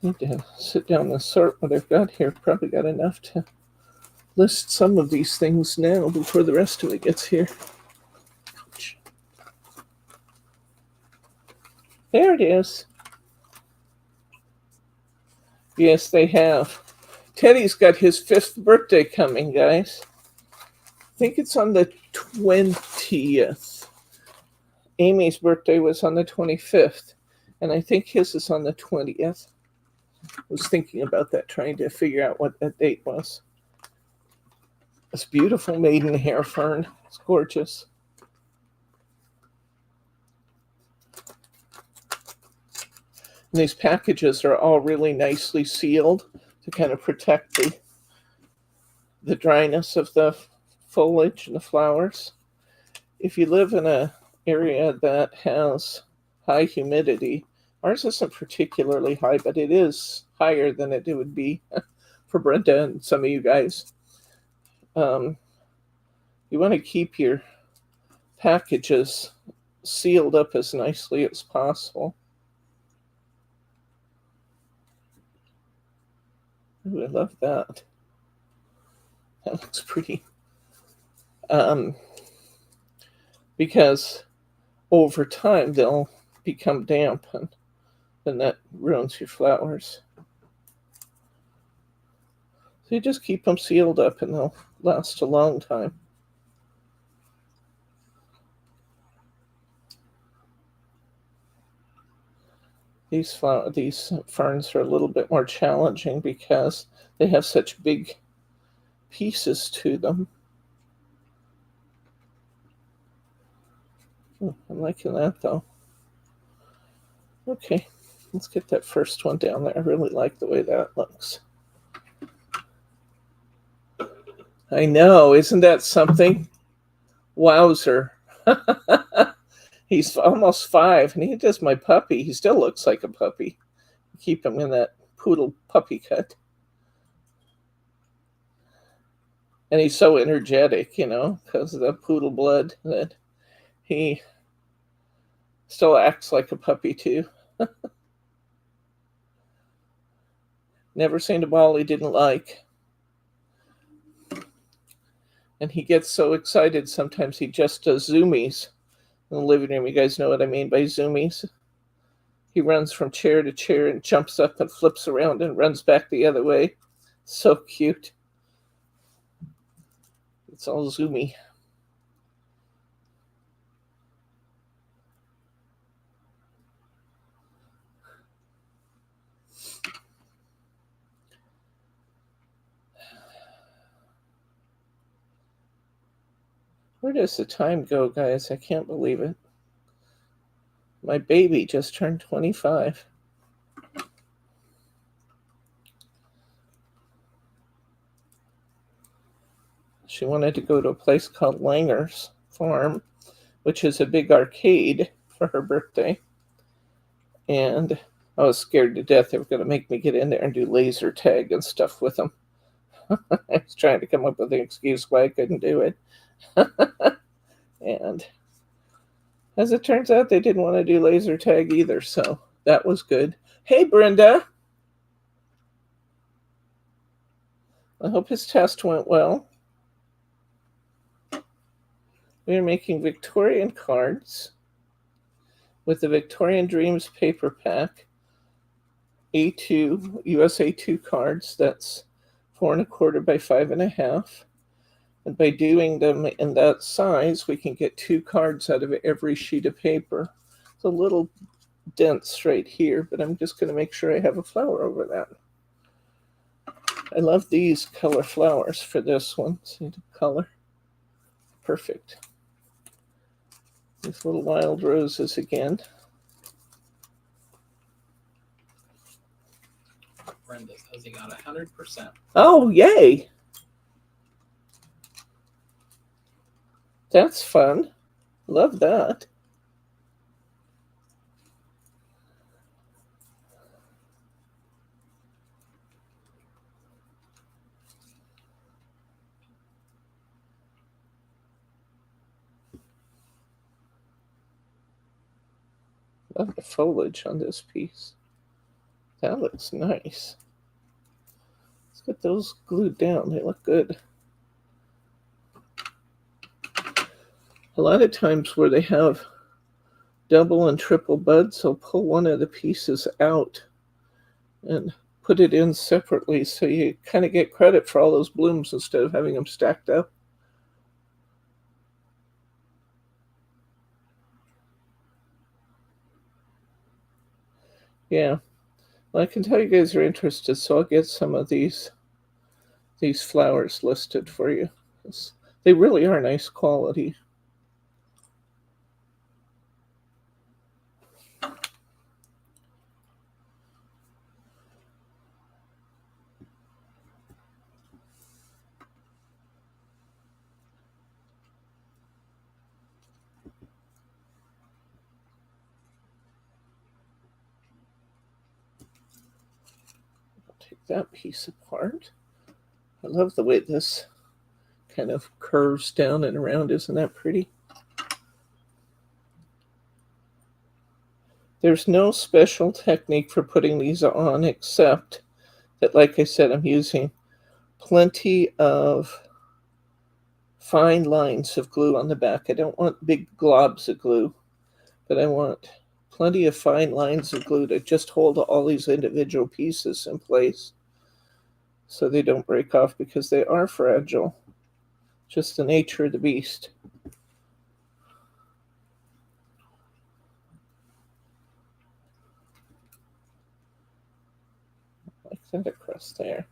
Need to sit down and sort what I've got here. Probably got enough to list some of these things now before the rest of it gets here. Ouch. There it is. Yes, they have. Teddy's got his 5th birthday coming, guys. I think it's on the 20th. Amy's birthday was on the 25th, and I think his is on the 20th. I was thinking about that, trying to figure out what that date was. This beautiful maidenhair fern. It's gorgeous. And these packages are all really nicely sealed to kind of protect the dryness of the foliage and the flowers. If you live in an area that has high humidity, ours isn't particularly high, but it is higher than it would be for Brenda and some of you guys. You want to keep your packages sealed up as nicely as possible. Ooh, I love that. That looks pretty. Because over time they'll become damp, and then that ruins your flowers. So you just keep them sealed up and they'll last a long time. These ferns are a little bit more challenging because they have such big pieces to them. I'm liking that though. Okay, let's get that first one down there. I really like the way that looks. I know, isn't that something? Wowzer. He's almost 5, and he does my puppy. He still looks like a puppy. Keep him in that poodle puppy cut. And he's so energetic, because of the poodle blood, that he still acts like a puppy, too. Never seen a ball he didn't like. And he gets so excited sometimes he just does zoomies in the living room. You guys know what I mean by zoomies. He runs from chair to chair and jumps up and flips around and runs back the other way. So cute. It's all zoomy. Where does the time go, guys? I can't believe it. My baby just turned 25. She wanted to go to a place called Langer's Farm, which is a big arcade, for her birthday. And I was scared to death they were going to make me get in there and do laser tag and stuff with them. I was trying to come up with an excuse why I couldn't do it. And as it turns out, they didn't want to do laser tag either, so that was good. Hey, Brenda. I hope his test went well. We are making Victorian cards with the Victorian Dreams paper pack. A2, USA 2 cards. That's 4 1/4 by 5 1/2. And by doing them in that size, we can get 2 cards out of every sheet of paper. It's a little dense right here, but I'm just going to make sure I have a flower over that. I love these color flowers for this one. See the color? Perfect. These little wild roses again. Brenda says he got 100%. Oh, yay! That's fun. Love that. Love the foliage on this piece. That looks nice. Let's get those glued down. They look good. A lot of times where they have double and triple buds, they'll pull one of the pieces out and put it in separately, so you kind of get credit for all those blooms instead of having them stacked up. Yeah, well, I can tell you guys are interested, so I'll get some of these flowers listed for you. They really are nice quality. I'll take that piece apart. I love the way this kind of curves down and around. Isn't that pretty? There's no special technique for putting these on except that, like I said, I'm using plenty of fine lines of glue on the back. I don't want big globs of glue, but I want plenty of fine lines of glue to just hold all these individual pieces in place so they don't break off, because they are fragile. Just the nature of the beast. Like that across there.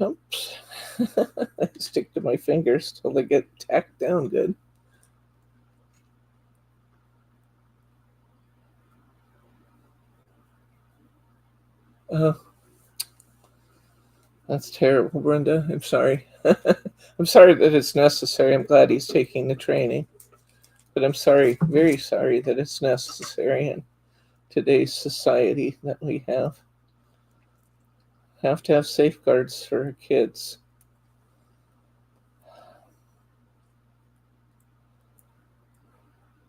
Oops. I stick to my fingers till they get tacked down good. Uh, that's terrible, Brenda. I'm sorry. I'm sorry that it's necessary. I'm glad he's taking the training. But I'm sorry, very sorry that it's necessary in today's society that we have to have safeguards for our kids.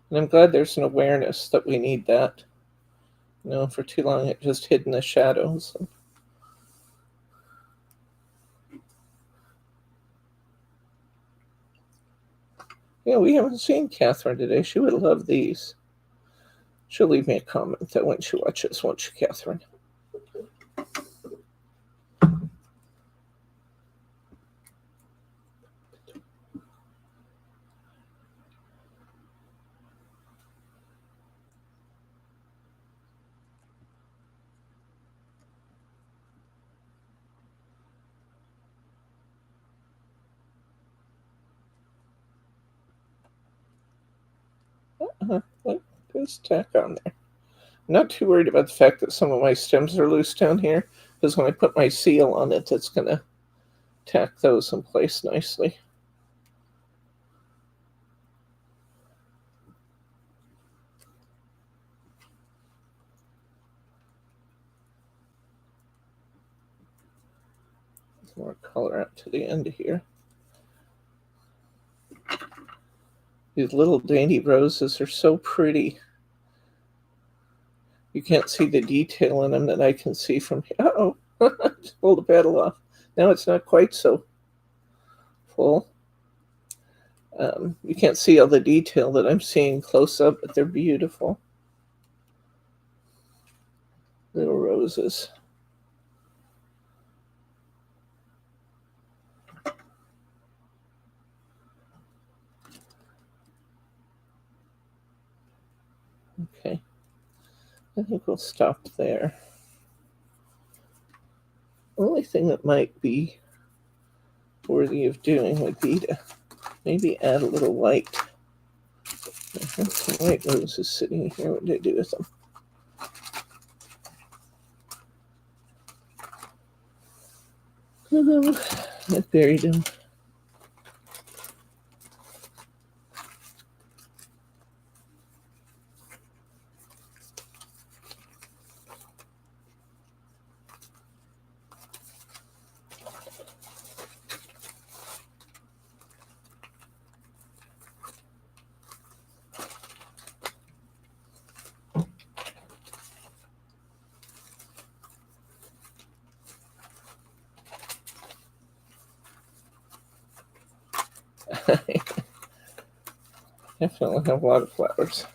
And I'm glad there's an awareness that we need that. You know, for too long it just hid in the shadows. Yeah, we haven't seen Catherine today. She would love these. She'll leave me a comment that when she watches, won't she, Catherine? Look, there's tack on there. I'm not too worried about the fact that some of my stems are loose down here, because when I put my seal on it, it's going to tack those in place nicely. More color out to the end here. These little dainty roses are so pretty. You can't see the detail in them that I can see from here. Uh-oh, just pulled the petal off. Now it's not quite so full. You can't see all the detail that I'm seeing close up, but they're beautiful. Little roses. Okay, I think we'll stop there. The only thing that might be worthy of doing would be to maybe add a little white. I have some white roses sitting here. What did I do with them? I buried them. Definitely have a lot of flowers.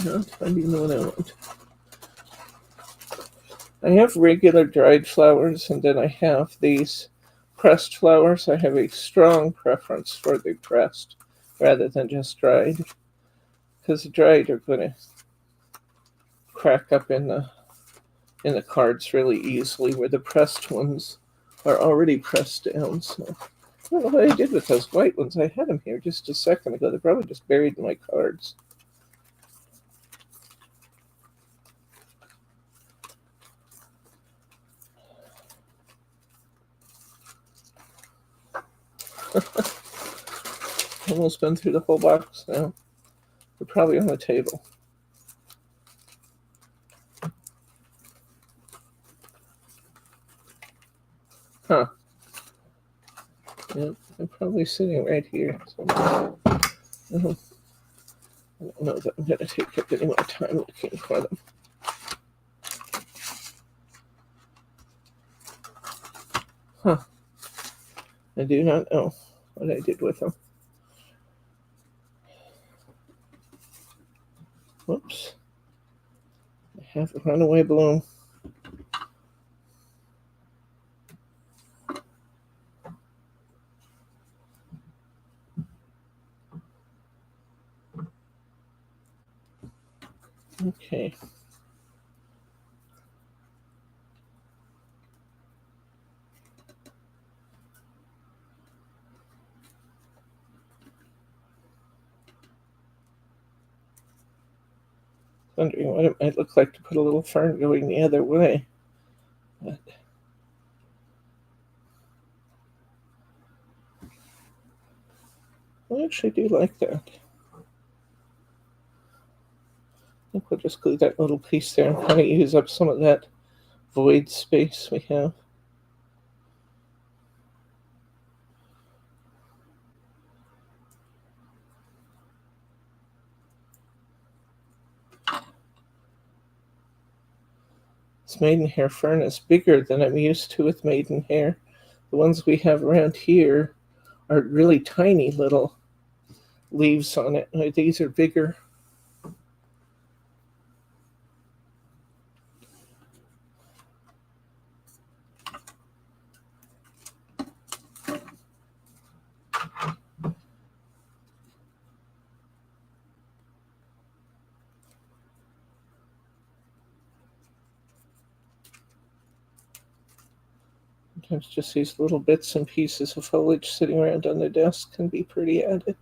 Not finding the one I want. I have regular dried flowers, and then I have these pressed flowers. I have a strong preference for the pressed rather than just dried, because the dried are going to crack up in the cards really easily, where the pressed ones are already pressed down. So I don't know what I did with those white ones. I had them here just a second ago. They're probably just buried in my cards. Almost been through the whole box now. They're probably on the table. Huh. Yep, they're probably sitting right here. So I don't know that I'm going to take up any more time looking for them. Huh. I do not know what I did with them. Whoops. I have a runaway balloon. Okay. Wondering what it might look like to put a little fern going the other way. But I actually do like that. I think we'll just glue that little piece there and kind of use up some of that void space we have. This maidenhair fern is bigger than I'm used to with maidenhair. The ones we have around here are really tiny little leaves on it. These are bigger. Sometimes just these little bits and pieces of foliage sitting around on the desk can be pretty added.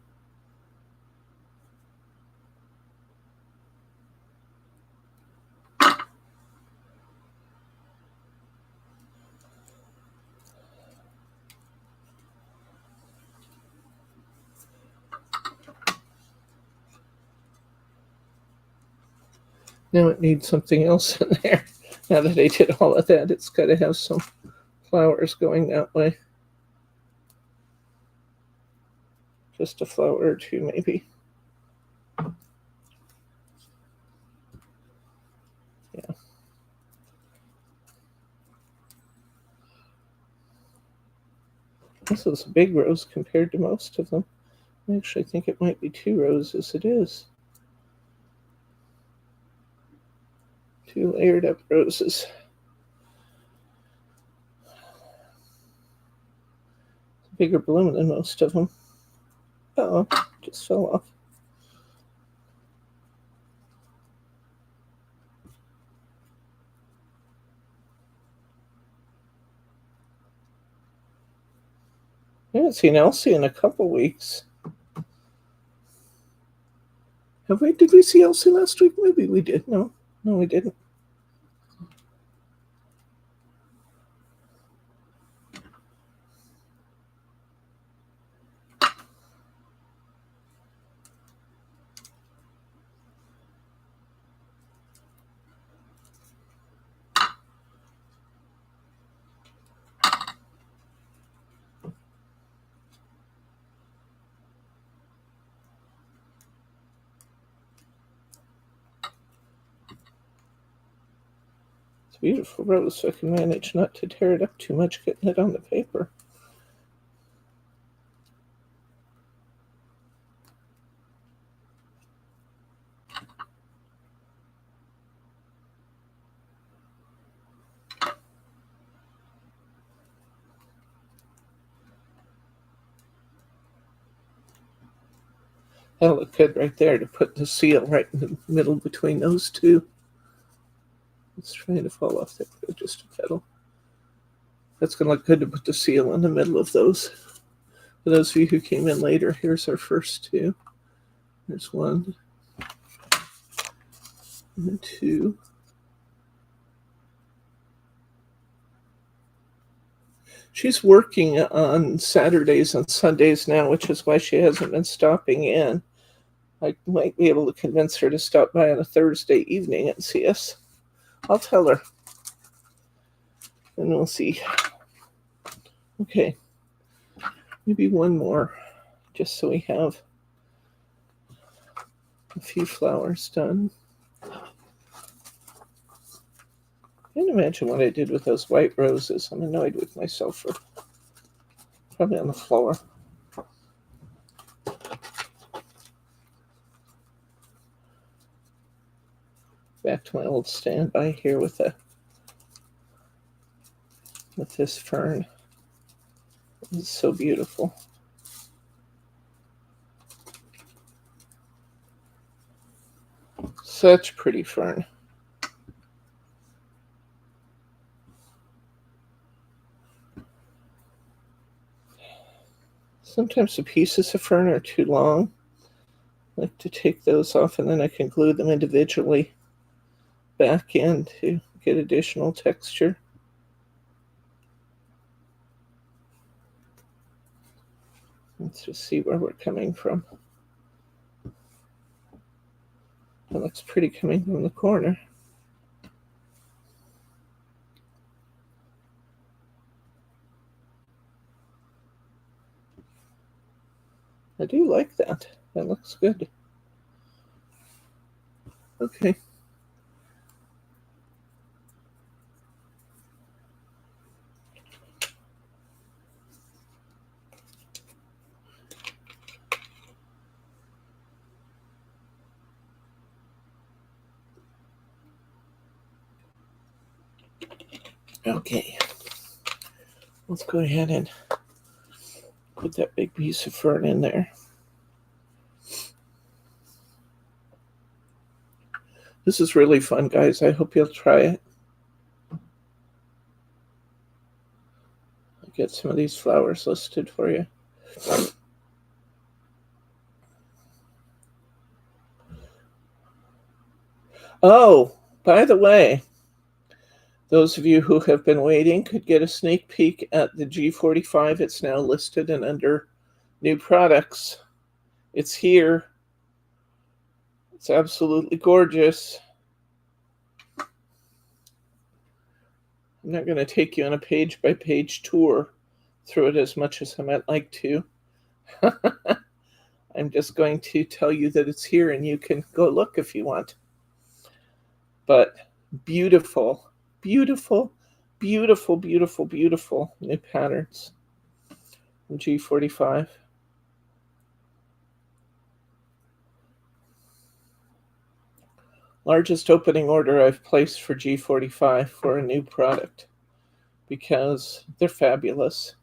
Now it needs something else in there. Now that I did all of that, it's got to have some flowers going that way. Just a flower or two, maybe. Yeah. This is a big rose compared to most of them. I actually think it might be 2 roses. It is. 2 layered up roses. It's a bigger bloom than most of them. Uh-oh, just fell off. I haven't seen Elsie in a couple weeks. Have we? Did we see Elsie last week? Maybe we did. No, we didn't. It's a beautiful rose, so I can manage not to tear it up too much getting it on the paper. That'll look good right there to put the seal right in the middle between those two. It's trying to fall off there. Just a petal. That's going to look good to put the seal in the middle of those. For those of you who came in later, here's our first two. There's one and two. She's working on Saturdays and Sundays now, which is why she hasn't been stopping in. I might be able to convince her to stop by on a Thursday evening and see us. I'll tell her. And we'll see. Okay. Maybe one more, just so we have a few flowers done. Can't imagine what I did with those white roses. I'm annoyed with myself for probably on the floor. Back to my old standby here with this fern. It's so beautiful. Such pretty fern. Sometimes the pieces of fern are too long. I like to take those off and then I can glue them individually back in to get additional texture. Let's just see where we're coming from. That looks pretty coming from the corner. I do like that. That looks good. Okay. Okay. Let's go ahead and put that big piece of fern in there. This is really fun, guys. I hope you'll try it. I'll get some of these flowers listed for you. Oh, by the way, those of you who have been waiting could get a sneak peek at the G45. It's now listed and under new products. It's here. It's absolutely gorgeous. I'm not going to take you on a page-by-page tour through it as much as I might like to. I'm just going to tell you that it's here and you can go look if you want. But beautiful, beautiful, beautiful, beautiful, beautiful new patterns from G45. Largest opening order I've placed for G45 for a new product because they're fabulous.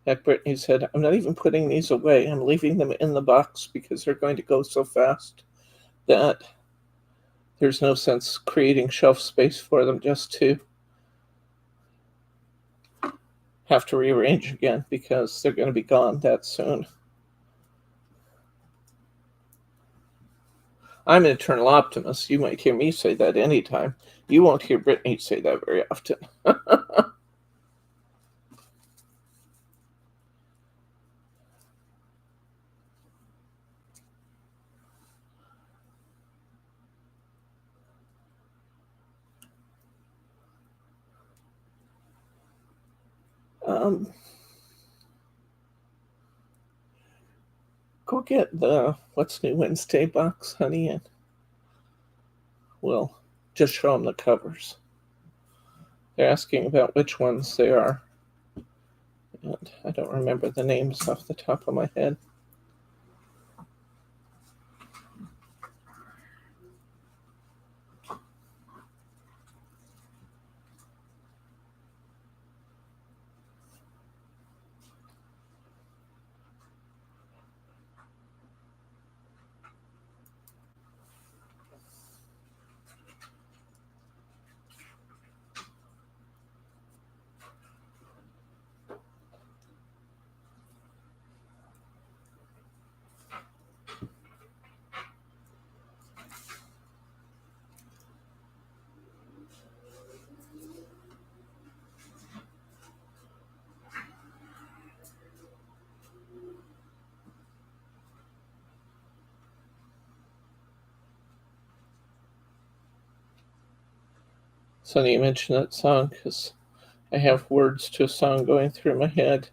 Like Brittany said, I'm not even putting these away. I'm leaving them in the box because they're going to go so fast that there's no sense creating shelf space for them just to have to rearrange again because they're going to be gone that soon. I'm an eternal optimist. You might hear me say that anytime. You won't hear Brittany say that very often. Go get the What's New Wednesday box, honey, and we'll just show them the covers. They're asking about which ones they are, and I don't remember the names off the top of my head. It's funny you mention that song because I have words to a song going through my head.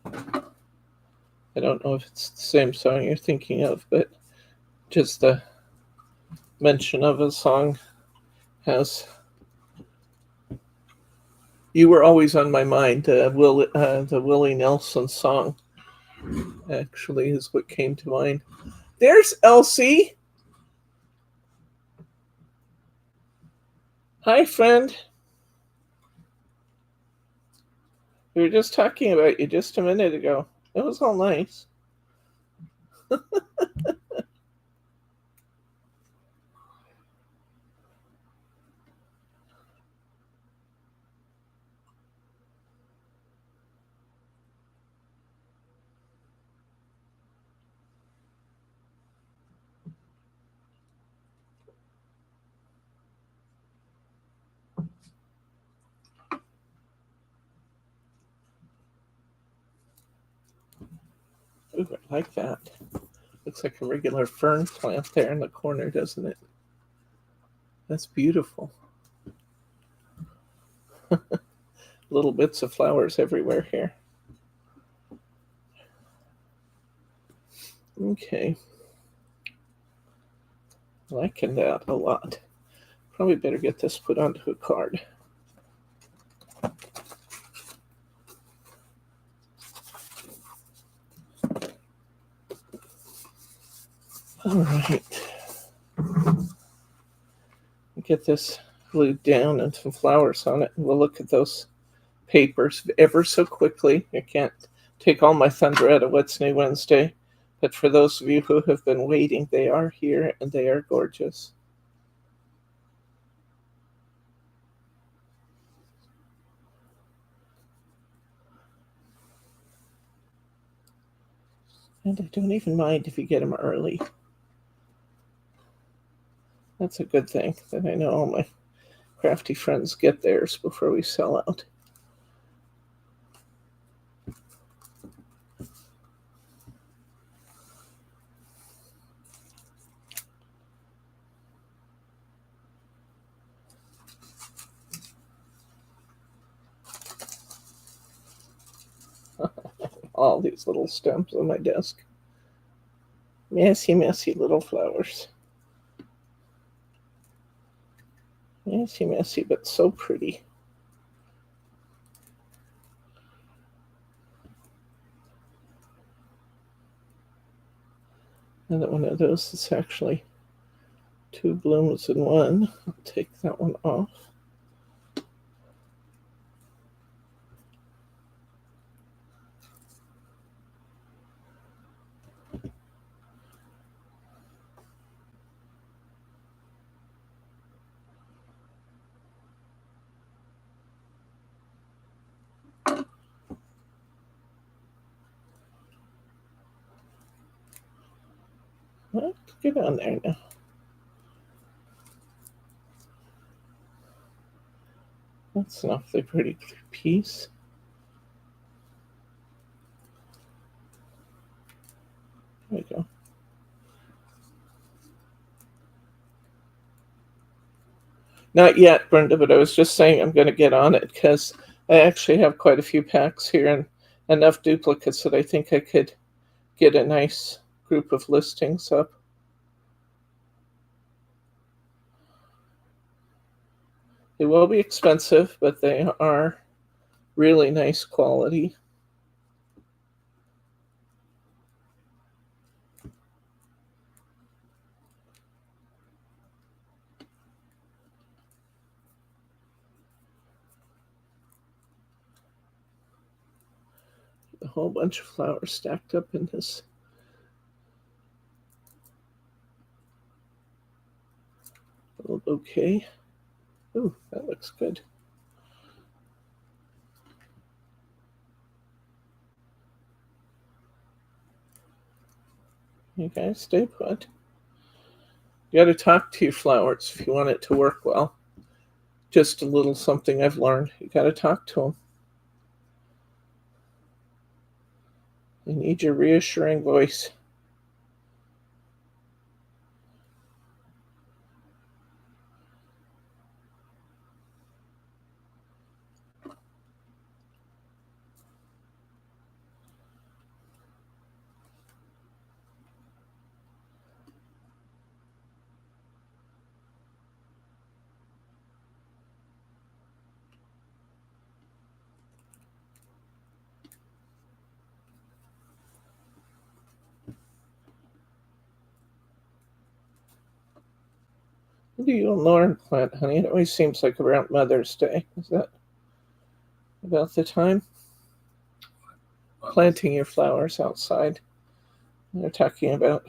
I don't know if it's the same song you're thinking of, but just the mention of a song has "You Were Always on My Mind." The Willie Nelson song actually is what came to mind. There's Elsie. Hi, friend. We were just talking about you just a minute ago. It was all nice. Ooh, I like that. Looks like a regular fern plant there in the corner, doesn't it? That's beautiful. Little bits of flowers everywhere here. Okay. Liking that a lot. Probably better get this put onto a card. All right. Get this glued down and some flowers on it, and we'll look at those papers ever so quickly. I can't take all my thunder out of What's New Wednesday, but for those of you who have been waiting, they are here and they are gorgeous. And I don't even mind if you get them early. That's a good thing that I know all my crafty friends get theirs before we sell out. All these little stems on my desk. Messy, messy little flowers. Messy, messy, but so pretty. Another one of those is actually two blooms in one. I'll take that one off. Well, get on there now. That's an awfully pretty piece. There we go. Not yet, Brenda, but I was just saying I'm going to get on it because I actually have quite a few packs here and enough duplicates that I think I could get a nice group of listings up. They will be expensive, but they are really nice quality. A whole bunch of flowers stacked up in this little bouquet. Ooh, that looks good. You guys stay put. You got to talk to your flowers if you want it to work well. Just a little something I've learned. You got to talk to them. You need your reassuring voice. What do you and Lauren plant, honey? It always seems like around Mother's Day. Is that about the time? Planting your flowers outside. They're talking about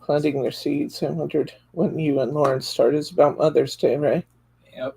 planting their seeds. I wondered when you and Lauren started. It's about Mother's Day, right? Yep.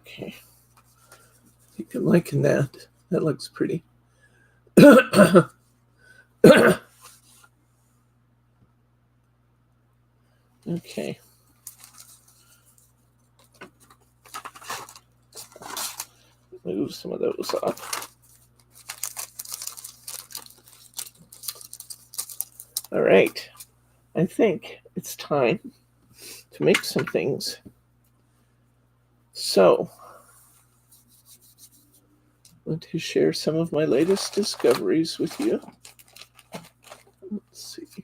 Okay. You can liken that. That looks pretty. Okay. Move some of those off. All right. I think it's time to make some things. So, I want to share some of my latest discoveries with you. Let's see.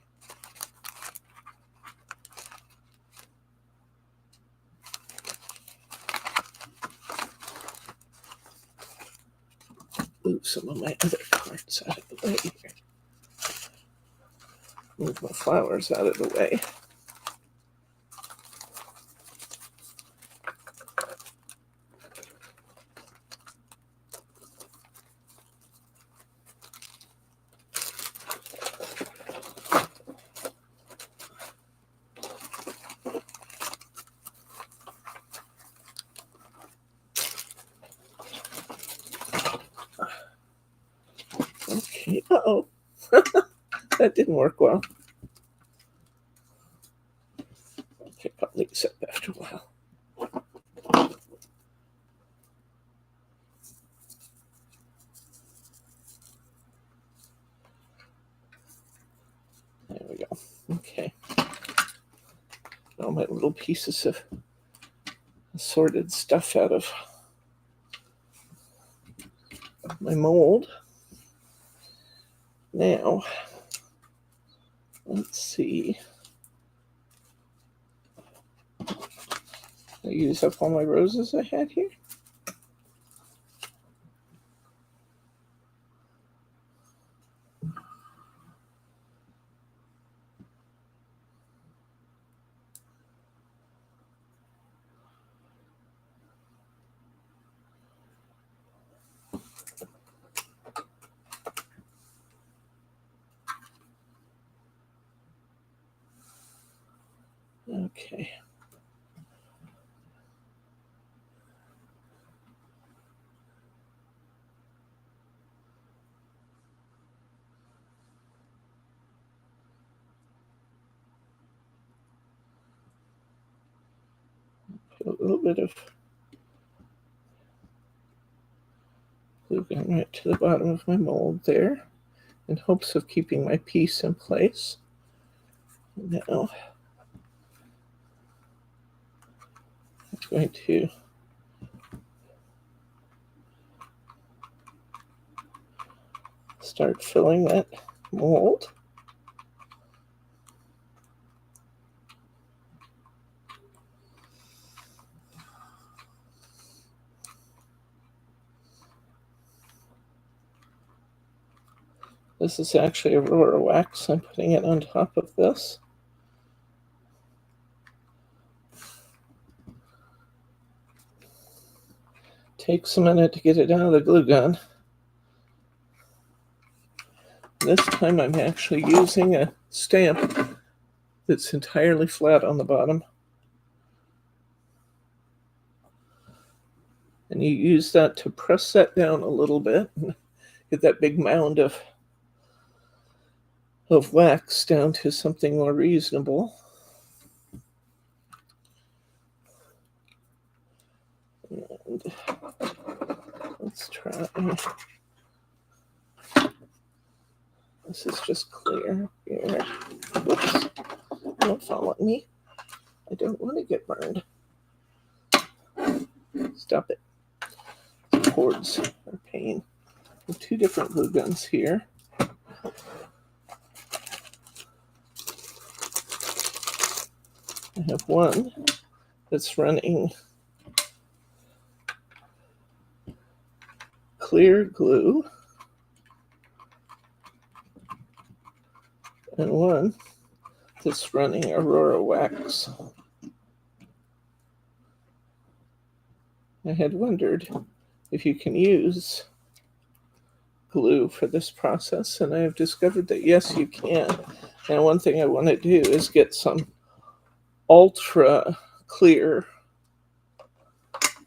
Move some of my other cards out of the way here. Move my flowers out of the way. Okay, uh-oh. That didn't work well. Okay, I'll leave it after a while. There we go. Okay. All my little pieces of assorted stuff out of my mold. Now, let's see. I use up all my roses I had here. Okay. Put a little bit of glue gun right to the bottom of my mold there in hopes of keeping my piece in place. Now, I'm going to start filling that mold. This is actually Aurora wax. I'm putting it on top of this. Takes a minute to get it out of the glue gun. This time I'm actually using a stamp that's entirely flat on the bottom. And you use that to press that down a little bit. get that big mound of wax down to something more reasonable. And let's try. This is just clear here. Whoops. Don't fall on me. I don't want to get burned. Stop it. The cords are pain. I have 2 different glue guns here. I have one that's running clear glue and one that's running Aurora wax. I had wondered if you can use glue for this process, and I have discovered that yes, you can. And one thing I want to do is get some ultra clear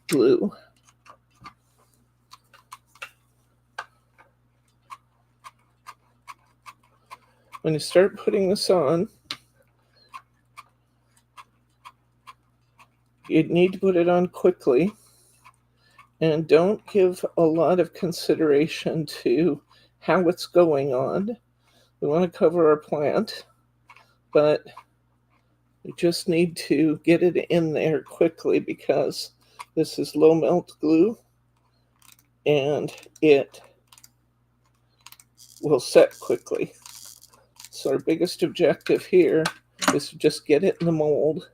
glue. When you start putting this on, you need to put it on quickly, and don't give a lot of consideration to how it's going on. We want to cover our plant, but we just need to get it in there quickly because this is low melt glue and it will set quickly. So our biggest objective here is to just get it in the mold.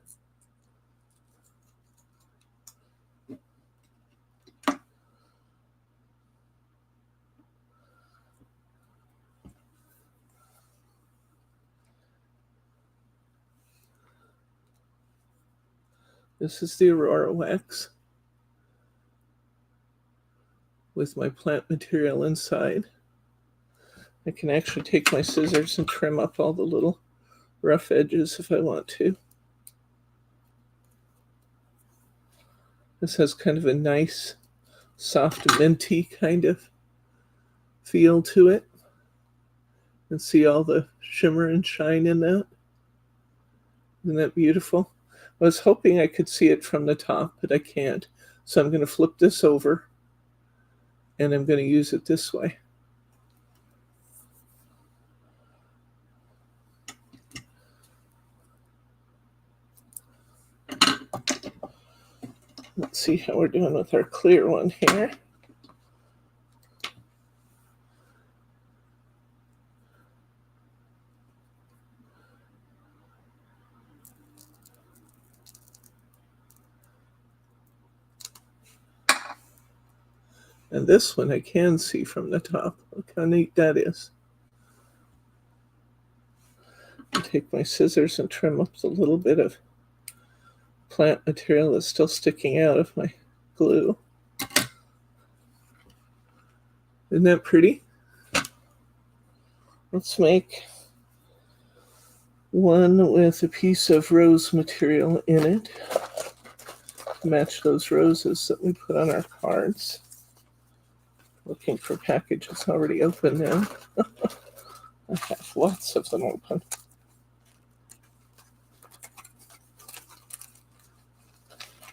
This is the Aurora wax with my plant material inside. I can actually take my scissors and trim up all the little rough edges if I want to. This has kind of a nice, soft, minty kind of feel to it. And see all the shimmer and shine in that? Isn't that beautiful? I was hoping I could see it from the top, but I can't. So I'm going to flip this over, and I'm going to use it this way. Let's see how we're doing with our clear one here. And this one I can see from the top. Look how neat that is. I'll take my scissors and trim up the little bit of plant material that's still sticking out of my glue. Isn't that pretty? Let's make one with a piece of rose material in it to match those roses that we put on our cards. Looking for packages already open now. I have lots of them open.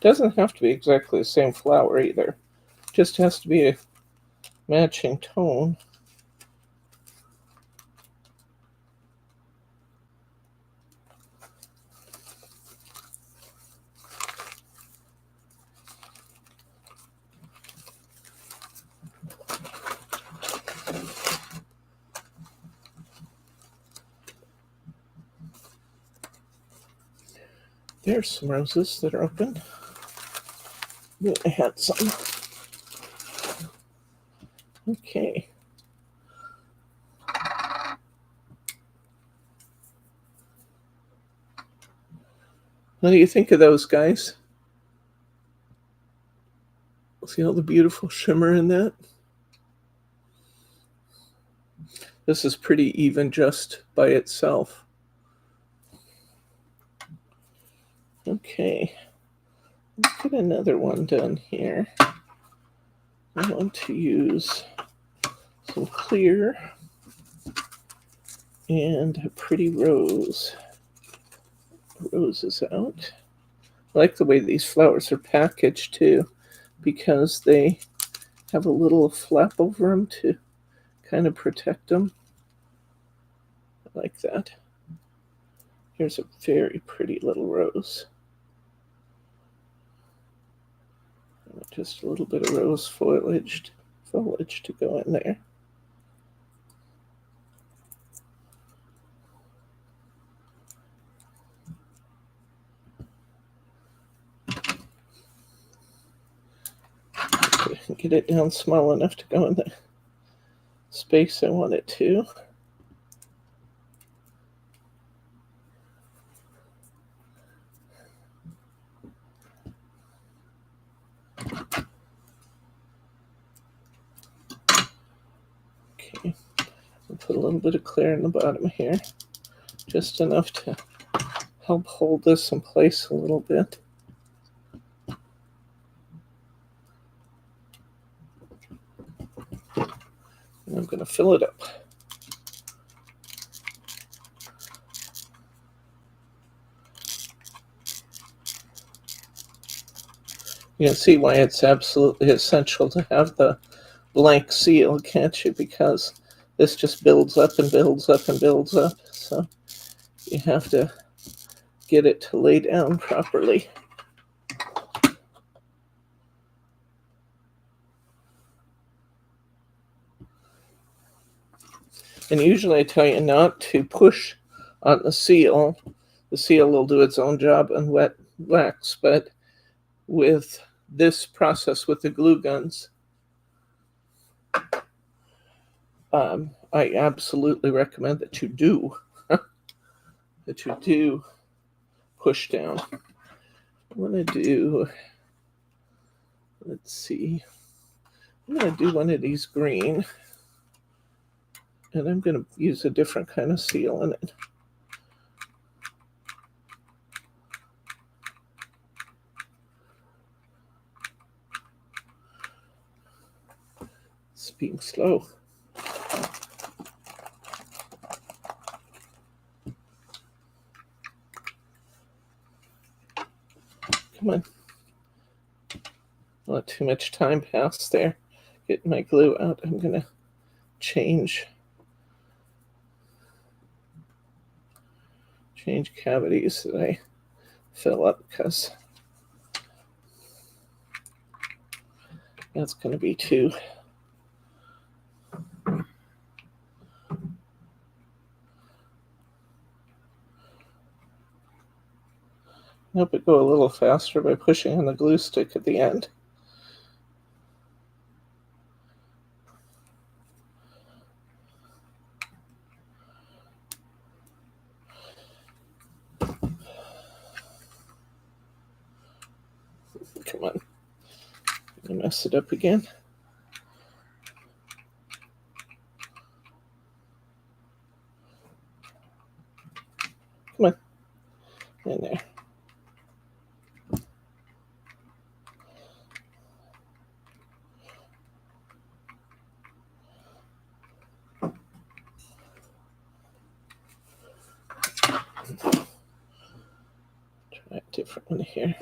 Doesn't have to be exactly the same flower either. Just has to be a matching tone. There's some roses that are open. I had some. Okay. What do you think of those, guys? See all the beautiful shimmer in that? This is pretty even just by itself. Okay. Let's get another one done here. I want to use some clear and a pretty rose. Rose is out. I like the way these flowers are packaged too, because they have a little flap over them to kind of protect them. I like that. Here's a very pretty little rose. Just a little bit of rose foliage to go in there. Get it down small enough to go in the space I want it to. Okay, I'll put a little bit of clear in the bottom here, just enough to help hold this in place a little bit. And I'm going to fill it up. You can see why it's absolutely essential to have the blank seal, can't you? Because this just builds up and builds up and builds up. So you have to get it to lay down properly. And usually I tell you not to push on the seal. The seal will do its own job on wet wax, but with this process with the glue guns, I absolutely recommend that you do push down. I'm gonna do, let's see, I'm gonna do one of these green, and I'm gonna use a different kind of seal in it. It's being slow. Come on. Not too much time passed there. Getting my glue out. I'm gonna change cavities that I fill up, because that's gonna be too. I hope it go a little faster by pushing on the glue stick at the end. Come on. I messed it up again. Come on. In there. Try a different one here.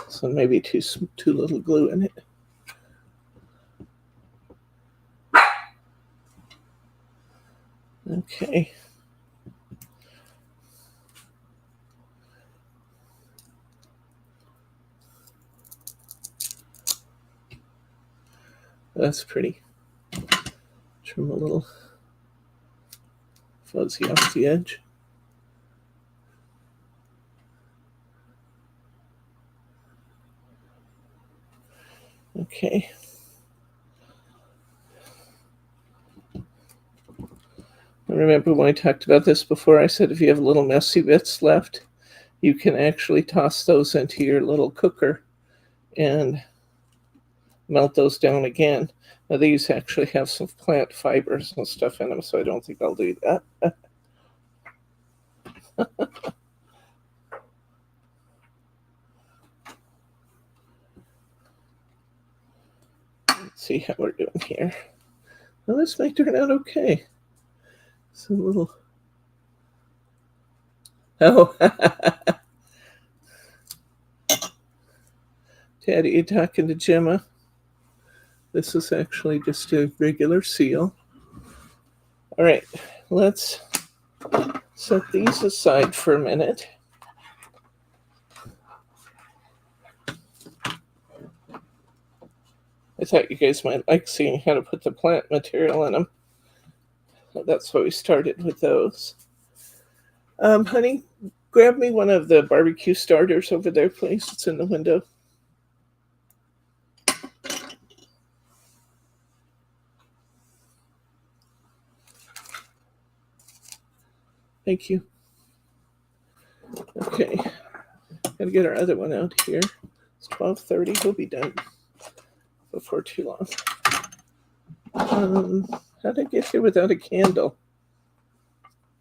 So maybe too little glue in it. Okay. That's pretty. Trim a little fuzzy off the edge. Okay. I remember when I talked about this before, I said if you have little messy bits left, you can actually toss those into your little cooker and melt those down again. Now these actually have some plant fibers and stuff in them, so I don't think I'll do that. Let's see how we're doing here. Well, this might turn out okay. Some little... Oh, Daddy, you talking to Gemma? This is actually just a regular seal. All right, let's set these aside for a minute. I thought you guys might like seeing how to put the plant material in them. So that's why we started with those. Honey, grab me one of the barbecue starters over there, please. It's in the window. Thank you. Okay, gotta get our other one out here. It's 12:30. We'll be done before too long. How did I get here without a candle?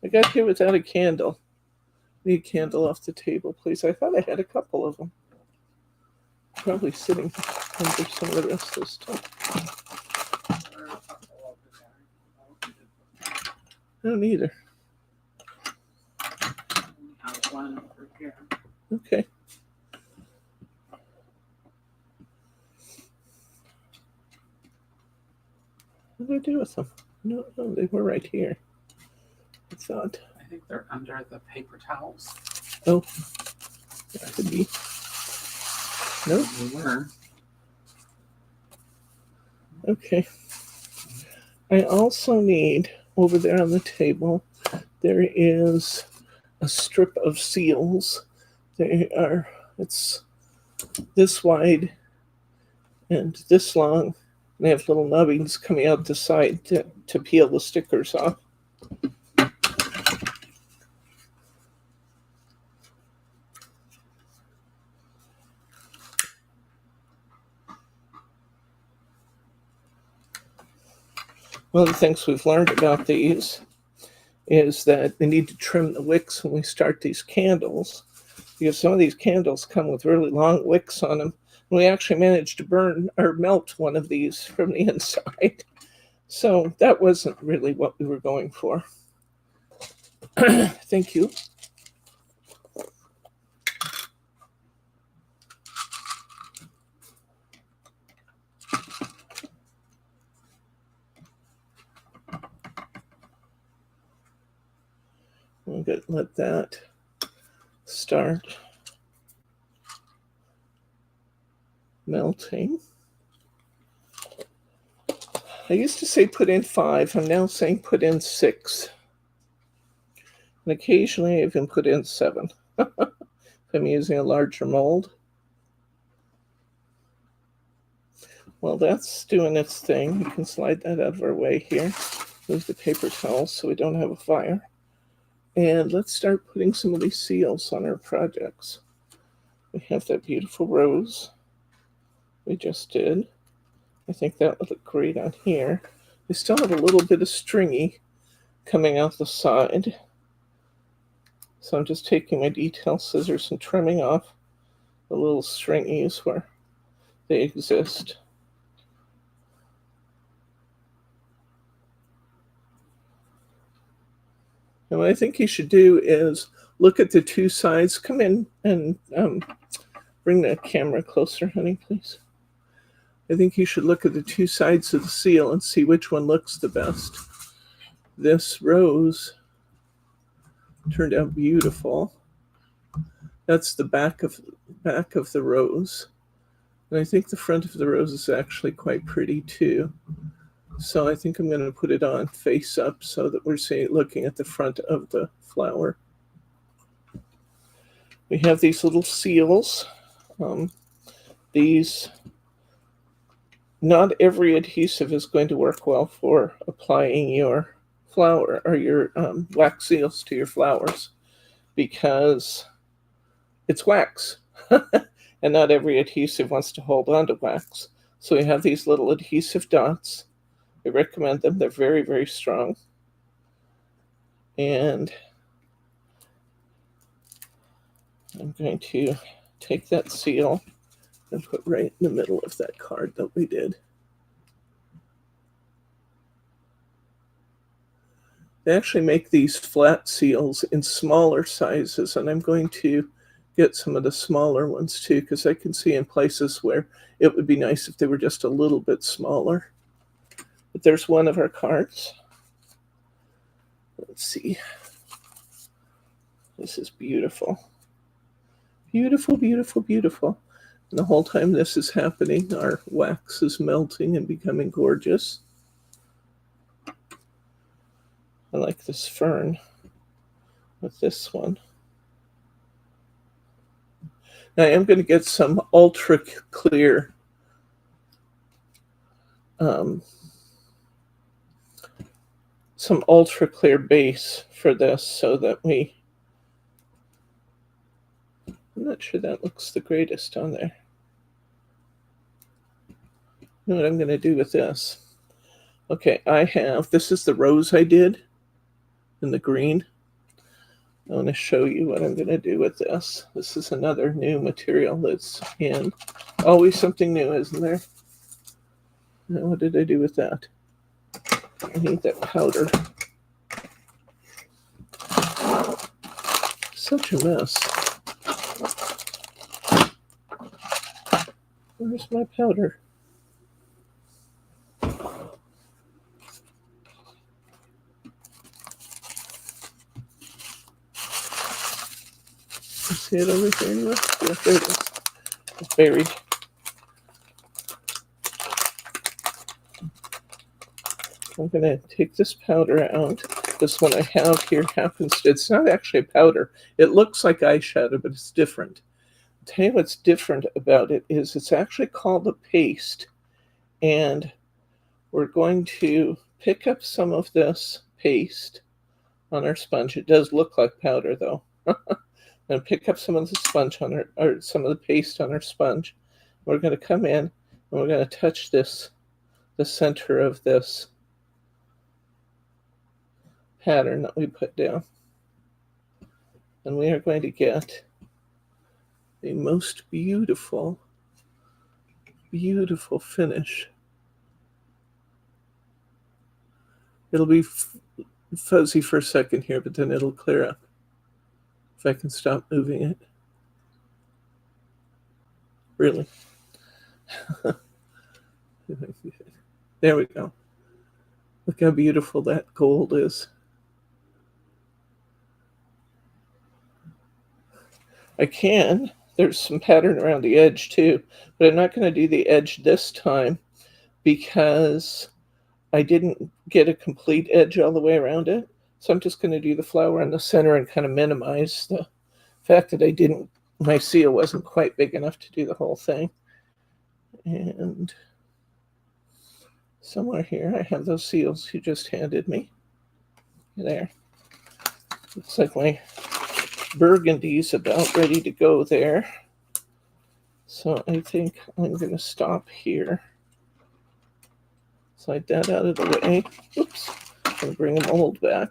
I got here without a candle. Need a candle off the table, please. I thought I had a couple of them. Probably sitting under some of the rest of this stuff. I don't either. One over here. Okay. What did I do with them? No, they were right here. I thought. I think they're under the paper towels. Oh, that could be. Nope. They were. Okay. I also need, over there on the table, there is a strip of seals. It's this wide and this long. They have little nubbins coming out the side to peel the stickers off. One of the things we've learned about these is that we need to trim the wicks when we start these candles, because some of these candles come with really long wicks on them. And we actually managed to burn or melt one of these from the inside. So that wasn't really what we were going for. Thank you. We'll let that start melting. I used to say put in 5. I'm now saying put in 6. And occasionally I even put in 7 if I'm using a larger mold. Well, that's doing its thing. You can slide that out of our way here. Move the paper towels so we don't have a fire. And let's start putting some of these seals on our projects. We have that beautiful rose we just did. I think that would look great on here. We still have a little bit of stringy coming out the side. So I'm just taking my detail scissors and trimming off the little stringies where they exist. And what I think you should do is look at the two sides. Come in and bring the camera closer, honey, please. I think you should look at the two sides of the seal and see which one looks the best. This rose turned out beautiful. That's the back of the rose. And I think the front of the rose is actually quite pretty too. So I think I'm going to put it on face up so that we're looking at the front of the flower. We have these little seals. Not every adhesive is going to work well for applying your flower or your wax seals to your flowers because it's wax. And not every adhesive wants to hold on to wax. So we have these little adhesive dots. I recommend them. They're very, very strong. And I'm going to take that seal and put right in the middle of that card that we did. They actually make these flat seals in smaller sizes, and I'm going to get some of the smaller ones too, because I can see in places where it would be nice if they were just a little bit smaller. But there's one of our cards. Let's see. This is beautiful. Beautiful, beautiful, beautiful. And the whole time this is happening, our wax is melting and becoming gorgeous. I like this fern with this one. Now I am going to get some ultra clear base for this so that I'm not sure that looks the greatest on there. You know what I'm going to do with this? Okay, this is the rose I did in the green. I want to show you what I'm going to do with this. This is another new material that's in. Always something new, isn't there? Now, what did I do with that? I need that powder. Such a mess. Where's my powder? See it over here anywhere? Yeah, there it is. It's buried. I'm going to take this powder out. This one I have here it's not actually a powder. It looks like eyeshadow, but it's different. I'll tell you what's different about it is it's actually called a paste. And we're going to pick up some of this paste on our sponge. It does look like powder though. And pick up some of the sponge or some of the paste on our sponge. We're going to come in and we're going to touch the center of this pattern that we put down. And we are going to get the most beautiful, beautiful finish. It'll be fuzzy for a second here, but then it'll clear up. If I can stop moving it. Really. There we go. Look how beautiful that gold is. There's some pattern around the edge too, but I'm not going to do the edge this time because I didn't get a complete edge all the way around it. So I'm just going to do the flower in the center and kind of minimize the fact that my seal wasn't quite big enough to do the whole thing. And somewhere here I have those seals you just handed me. There. Looks like my burgundy's about ready to go there. So I think I'm going to stop here. Slide that out of the way. Oops. I'm going to bring the mold back.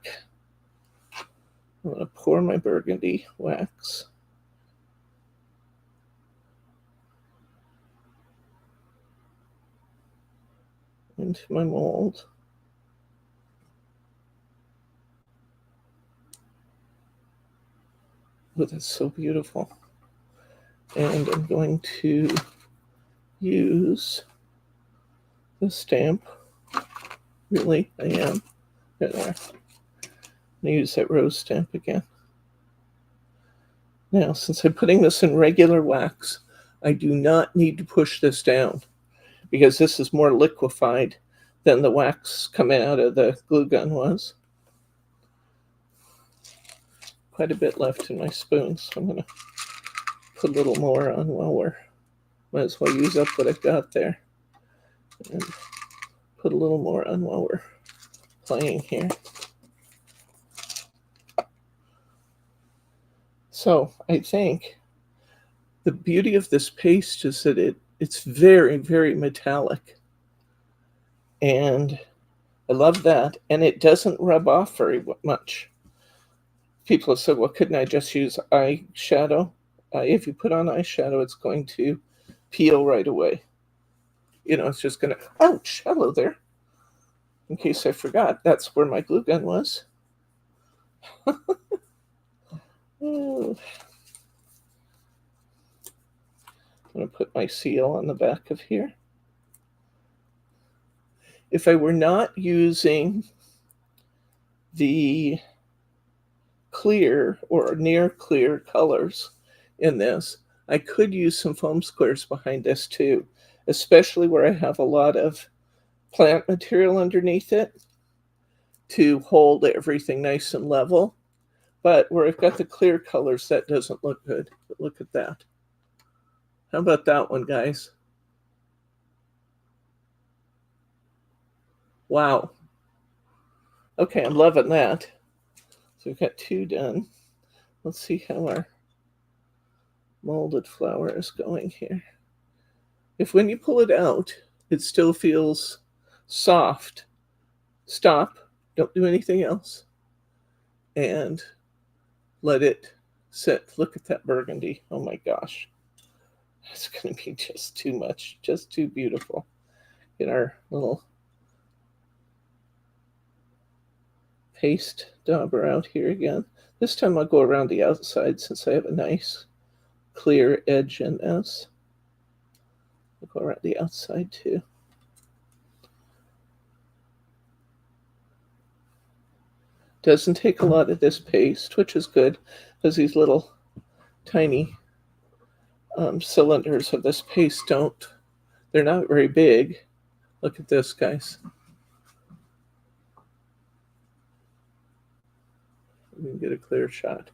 I'm going to pour my burgundy wax. Into my mold. Oh, that's so beautiful. And I'm going to use the stamp. Really, I am. There. I'm going to use that rose stamp again. Now, since I'm putting this in regular wax, I do not need to push this down because this is more liquefied than the wax coming out of the glue gun was. Quite a bit left in my spoon, so I'm going to put a little more on might as well use up what I've got there. And put a little more on while we're playing here. So I think the beauty of this paste is that it's very, very metallic. And I love that. And it doesn't rub off very much. People have said, well, couldn't I just use eyeshadow? If you put on eyeshadow, it's going to peel right away. It's just going to, ouch, hello there. In case I forgot, that's where my glue gun was. Oh, I'm going to put my seal on the back of here. If I were not using the clear or near clear colors in this, I could use some foam squares behind this too, especially where I have a lot of plant material underneath it to hold everything nice and level. But where I've got the clear colors, that doesn't look good. But look at that. How about that one, guys? Wow. Okay, I'm loving that. So we've got 2 done. Let's see how our molded flower is going here. If when you pull it out, it still feels soft, stop, don't do anything else, and let it sit. Look at that burgundy. Oh my gosh. That's going to be just too much, just too beautiful. Get our little paste dauber out here again. This time I'll go around the outside since I have a nice clear edge in this. I'll go around the outside too. Doesn't take a lot of this paste, which is good because these little tiny cylinders of this paste they're not very big. Look at this, guys. We can get a clear shot.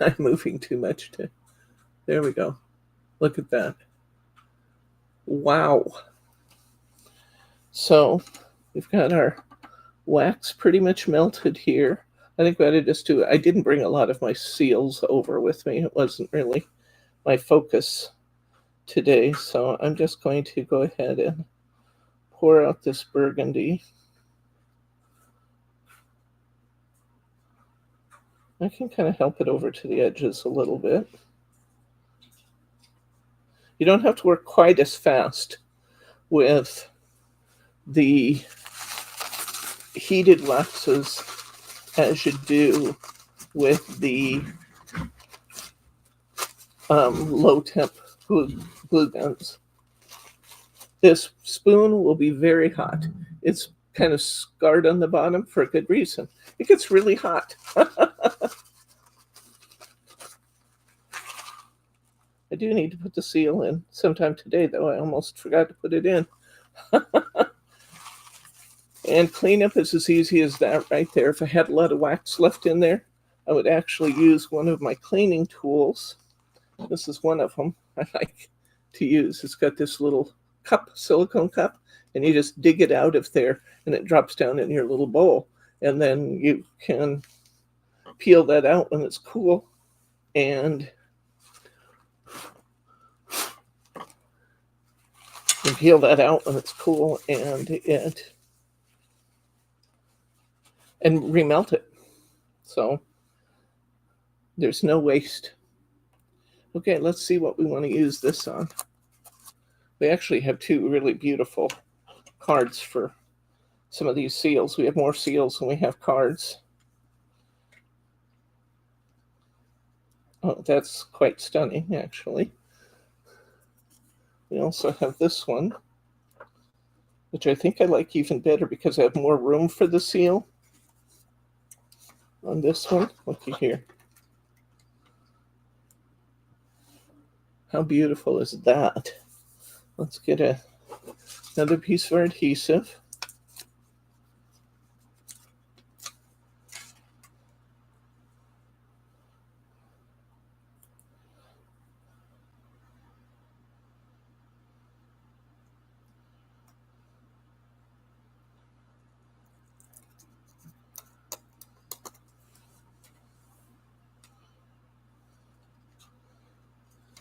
I'm moving too much to. There we go. Look at that. Wow. So we've got our wax pretty much melted here. I think we ought to just do it. I didn't bring a lot of my seals over with me. It wasn't really my focus today. So I'm just going to go ahead and pour out this burgundy. I can kind of help it over to the edges a little bit. You don't have to work quite as fast with the heated waxes as you do with the low temp glue guns. This spoon will be very hot. It's kind of scarred on the bottom for a good reason. It gets really hot. I do need to put the seal in sometime today, though. I almost forgot to put it in. And cleanup is as easy as that right there. If I had a lot of wax left in there, I would actually use one of my cleaning tools. This is one of them I like to use. It's got this little cup, silicone cup, and you just dig it out of there and it drops down in your little bowl. And then you can peel that out when it's cool and peel that out when it's cool and remelt it. So there's no waste. Okay, let's see what we want to use this on. We actually have 2 really beautiful cards for some of these seals. We have more seals than we have cards. Oh, that's quite stunning, actually. We also have this one, which I think I like even better because I have more room for the seal on this one. Looky here. How beautiful is that? Let's get another piece of our adhesive.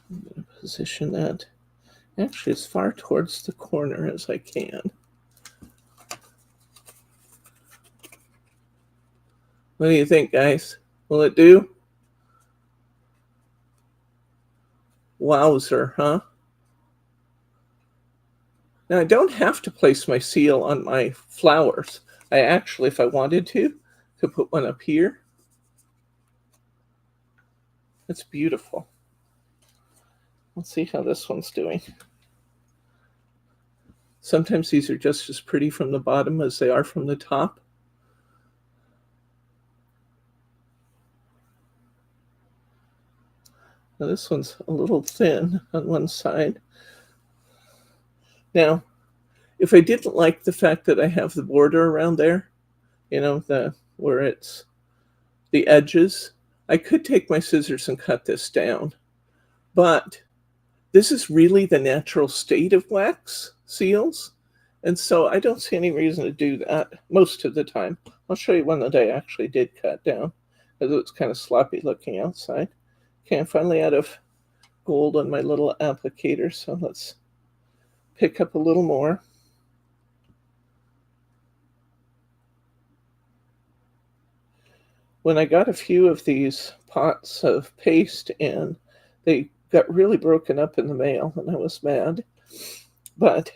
I'm going to position that actually as far towards the corner as I can. What do you think, guys? Will it do? Wowzer, huh? Now I don't have to place my seal on my flowers. I actually, if I wanted to, could put one up here. It's beautiful. Let's see how this one's doing. Sometimes these are just as pretty from the bottom as they are from the top. Now this one's a little thin on one side. Now, if I didn't like the fact that I have the border around there, where it's the edges, I could take my scissors and cut this down. But this is really the natural state of wax seals. And so I don't see any reason to do that most of the time. I'll show you one that I actually did cut down, because it's kind of sloppy looking outside. Okay, I'm finally out of gold on my little applicator, so let's pick up a little more. When I got a few of these pots of paste in, they got really broken up in the mail, and I was mad. But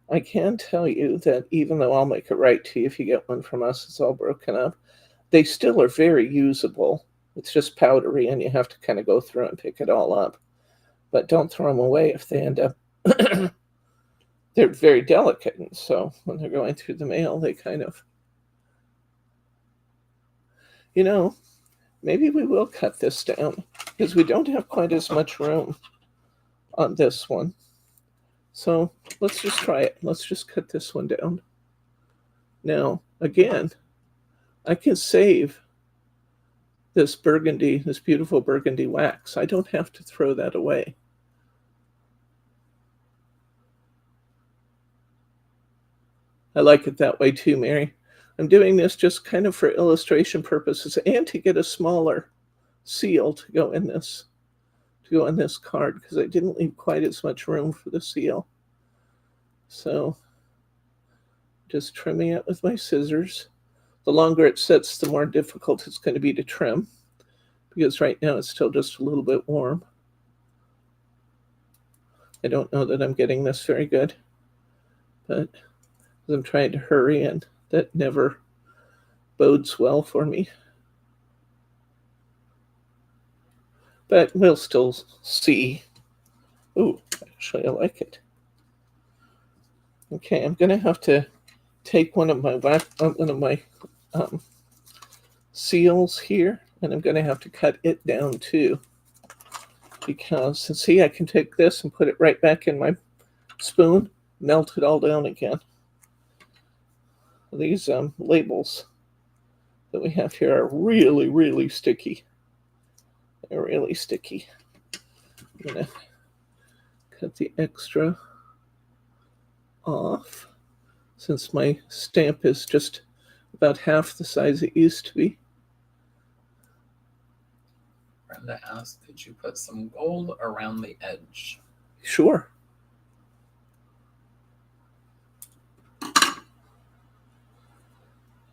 I can tell you that even though I'll make it right to you if you get one from us, it's all broken up, they still are very usable. It's just powdery, and you have to kind of go through and pick it all up. But don't throw them away if they end up... They're very delicate, and so when they're going through the mail, they kind of... Maybe we will cut this down, because we don't have quite as much room on this one. So let's just try it. Let's just cut this one down. Now, again, I can save this burgundy, this beautiful burgundy wax. I don't have to throw that away. I like it that way too, Mary. I'm doing this just kind of for illustration purposes and to get a smaller seal to go in this card, because I didn't leave quite as much room for the seal. So just trimming it with my scissors. The longer it sits, the more difficult it's going to be to trim, because right now it's still just a little bit warm. I don't know that I'm getting this very good, but I'm trying to hurry, and that never bodes well for me. But we'll still see. Ooh, actually, I like it. Okay, I'm gonna have to take one of my seals here, and I'm gonna have to cut it down too, because see, I can take this and put it right back in my spoon, melt it all down again. These labels that we have here are really, really sticky. They're really sticky. I'm gonna cut the extra off, since my stamp is just about half the size it used to be. Brenda asked, could you put some gold around the edge? Sure.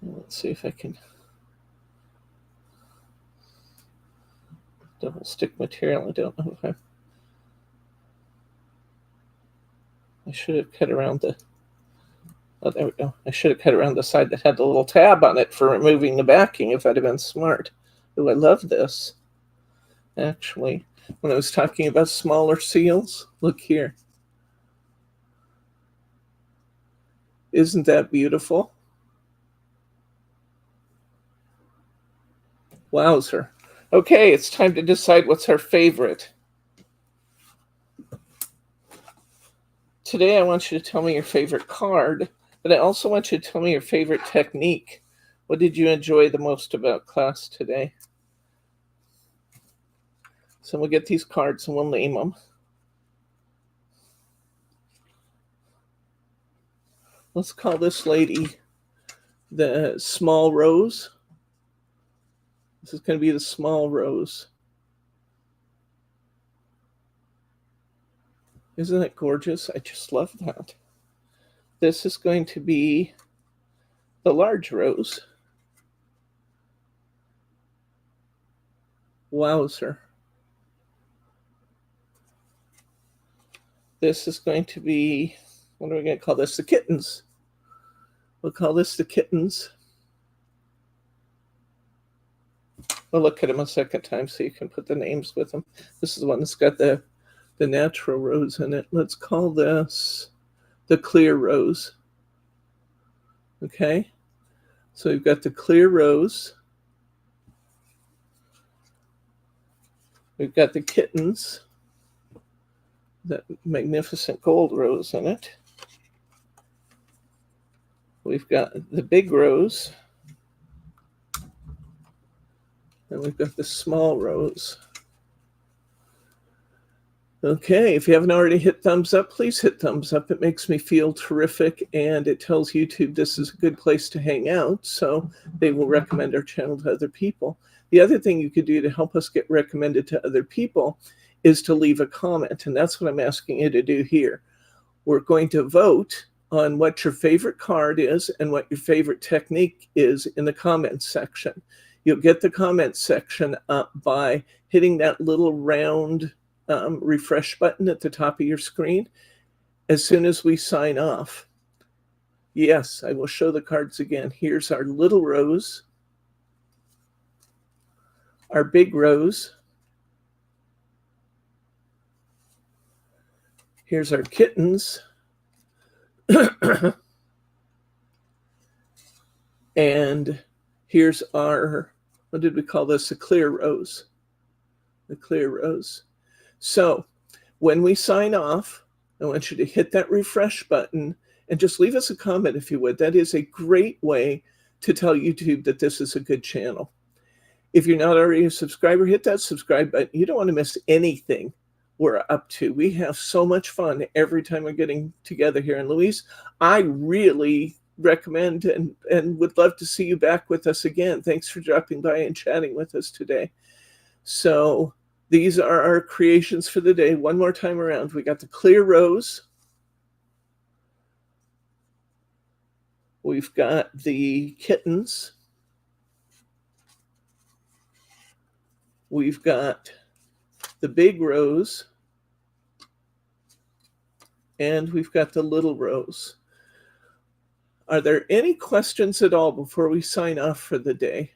Let's see if I can double stick material. I don't know if I should have cut around the... Oh, there we go. I should have cut around the side that had the little tab on it for removing the backing, if I'd have been smart. Oh, I love this. Actually, when I was talking about smaller seals, look here. Isn't that beautiful? Wowzer. Okay, it's time to decide what's our favorite. Today I want you to tell me your favorite card, but I also want you to tell me your favorite technique. What did you enjoy the most about class today? So we'll get these cards and we'll name them. Let's call this lady the small rose. This is going to be the small rose. Isn't it gorgeous? I just love that. This is going to be the large rose. Wowzer. This is going to be What are we going to call this? The kittens. We'll call this the kittens. We'll look at them a second time so you can put the names with them. This is the one that's got the natural rose in it. Let's call this the clear rose. Okay, so we've got the clear rose. We've got the kittens, that magnificent gold rose in it. We've got the big rose. And we've got the small rose. Okay, if you haven't already hit thumbs up, please hit thumbs up. It makes me feel terrific, and it tells YouTube this is a good place to hang out, so they will recommend our channel to other people. The other thing you could do to help us get recommended to other people is to leave a comment, and that's what I'm asking you to do here. We're going to vote on what your favorite card is and what your favorite technique is in the comments section. You'll get the comments section up by hitting that little round refresh button at the top of your screen as soon as we sign off. Yes, I will show the cards again. Here's our little rose, our big rose, here's our kittens, and here's our, what did we call this? The clear rose. The clear rose. So when we sign off, I want you to hit that refresh button and just leave us a comment if you would. That is a great way to tell YouTube that this is a good channel. If you're not already a subscriber, hit that subscribe button. You don't want to miss anything we're up to. We have so much fun every time we're getting together here. And Louise, I really recommend and would love to see you back with us again. Thanks for dropping by and chatting with us today. So these are our creations for the day. One more time around. We got the clear rose. We've got the kittens. We've got the big rose. And we've got the little rose. Are there any questions at all before we sign off for the day?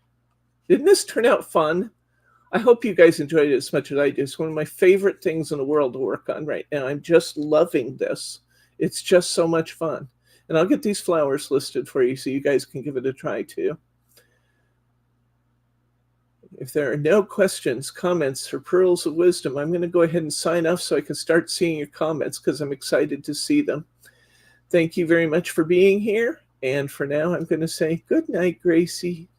Didn't this turn out fun? I hope you guys enjoyed it as much as I do. It's one of my favorite things in the world to work on right now. I'm just loving this. It's just so much fun. And I'll get these flowers listed for you so you guys can give it a try too. If there are no questions, comments, or pearls of wisdom, I'm going to go ahead and sign off so I can start seeing your comments because I'm excited to see them. Thank you very much for being here. And for now, I'm going to say good night, Gracie.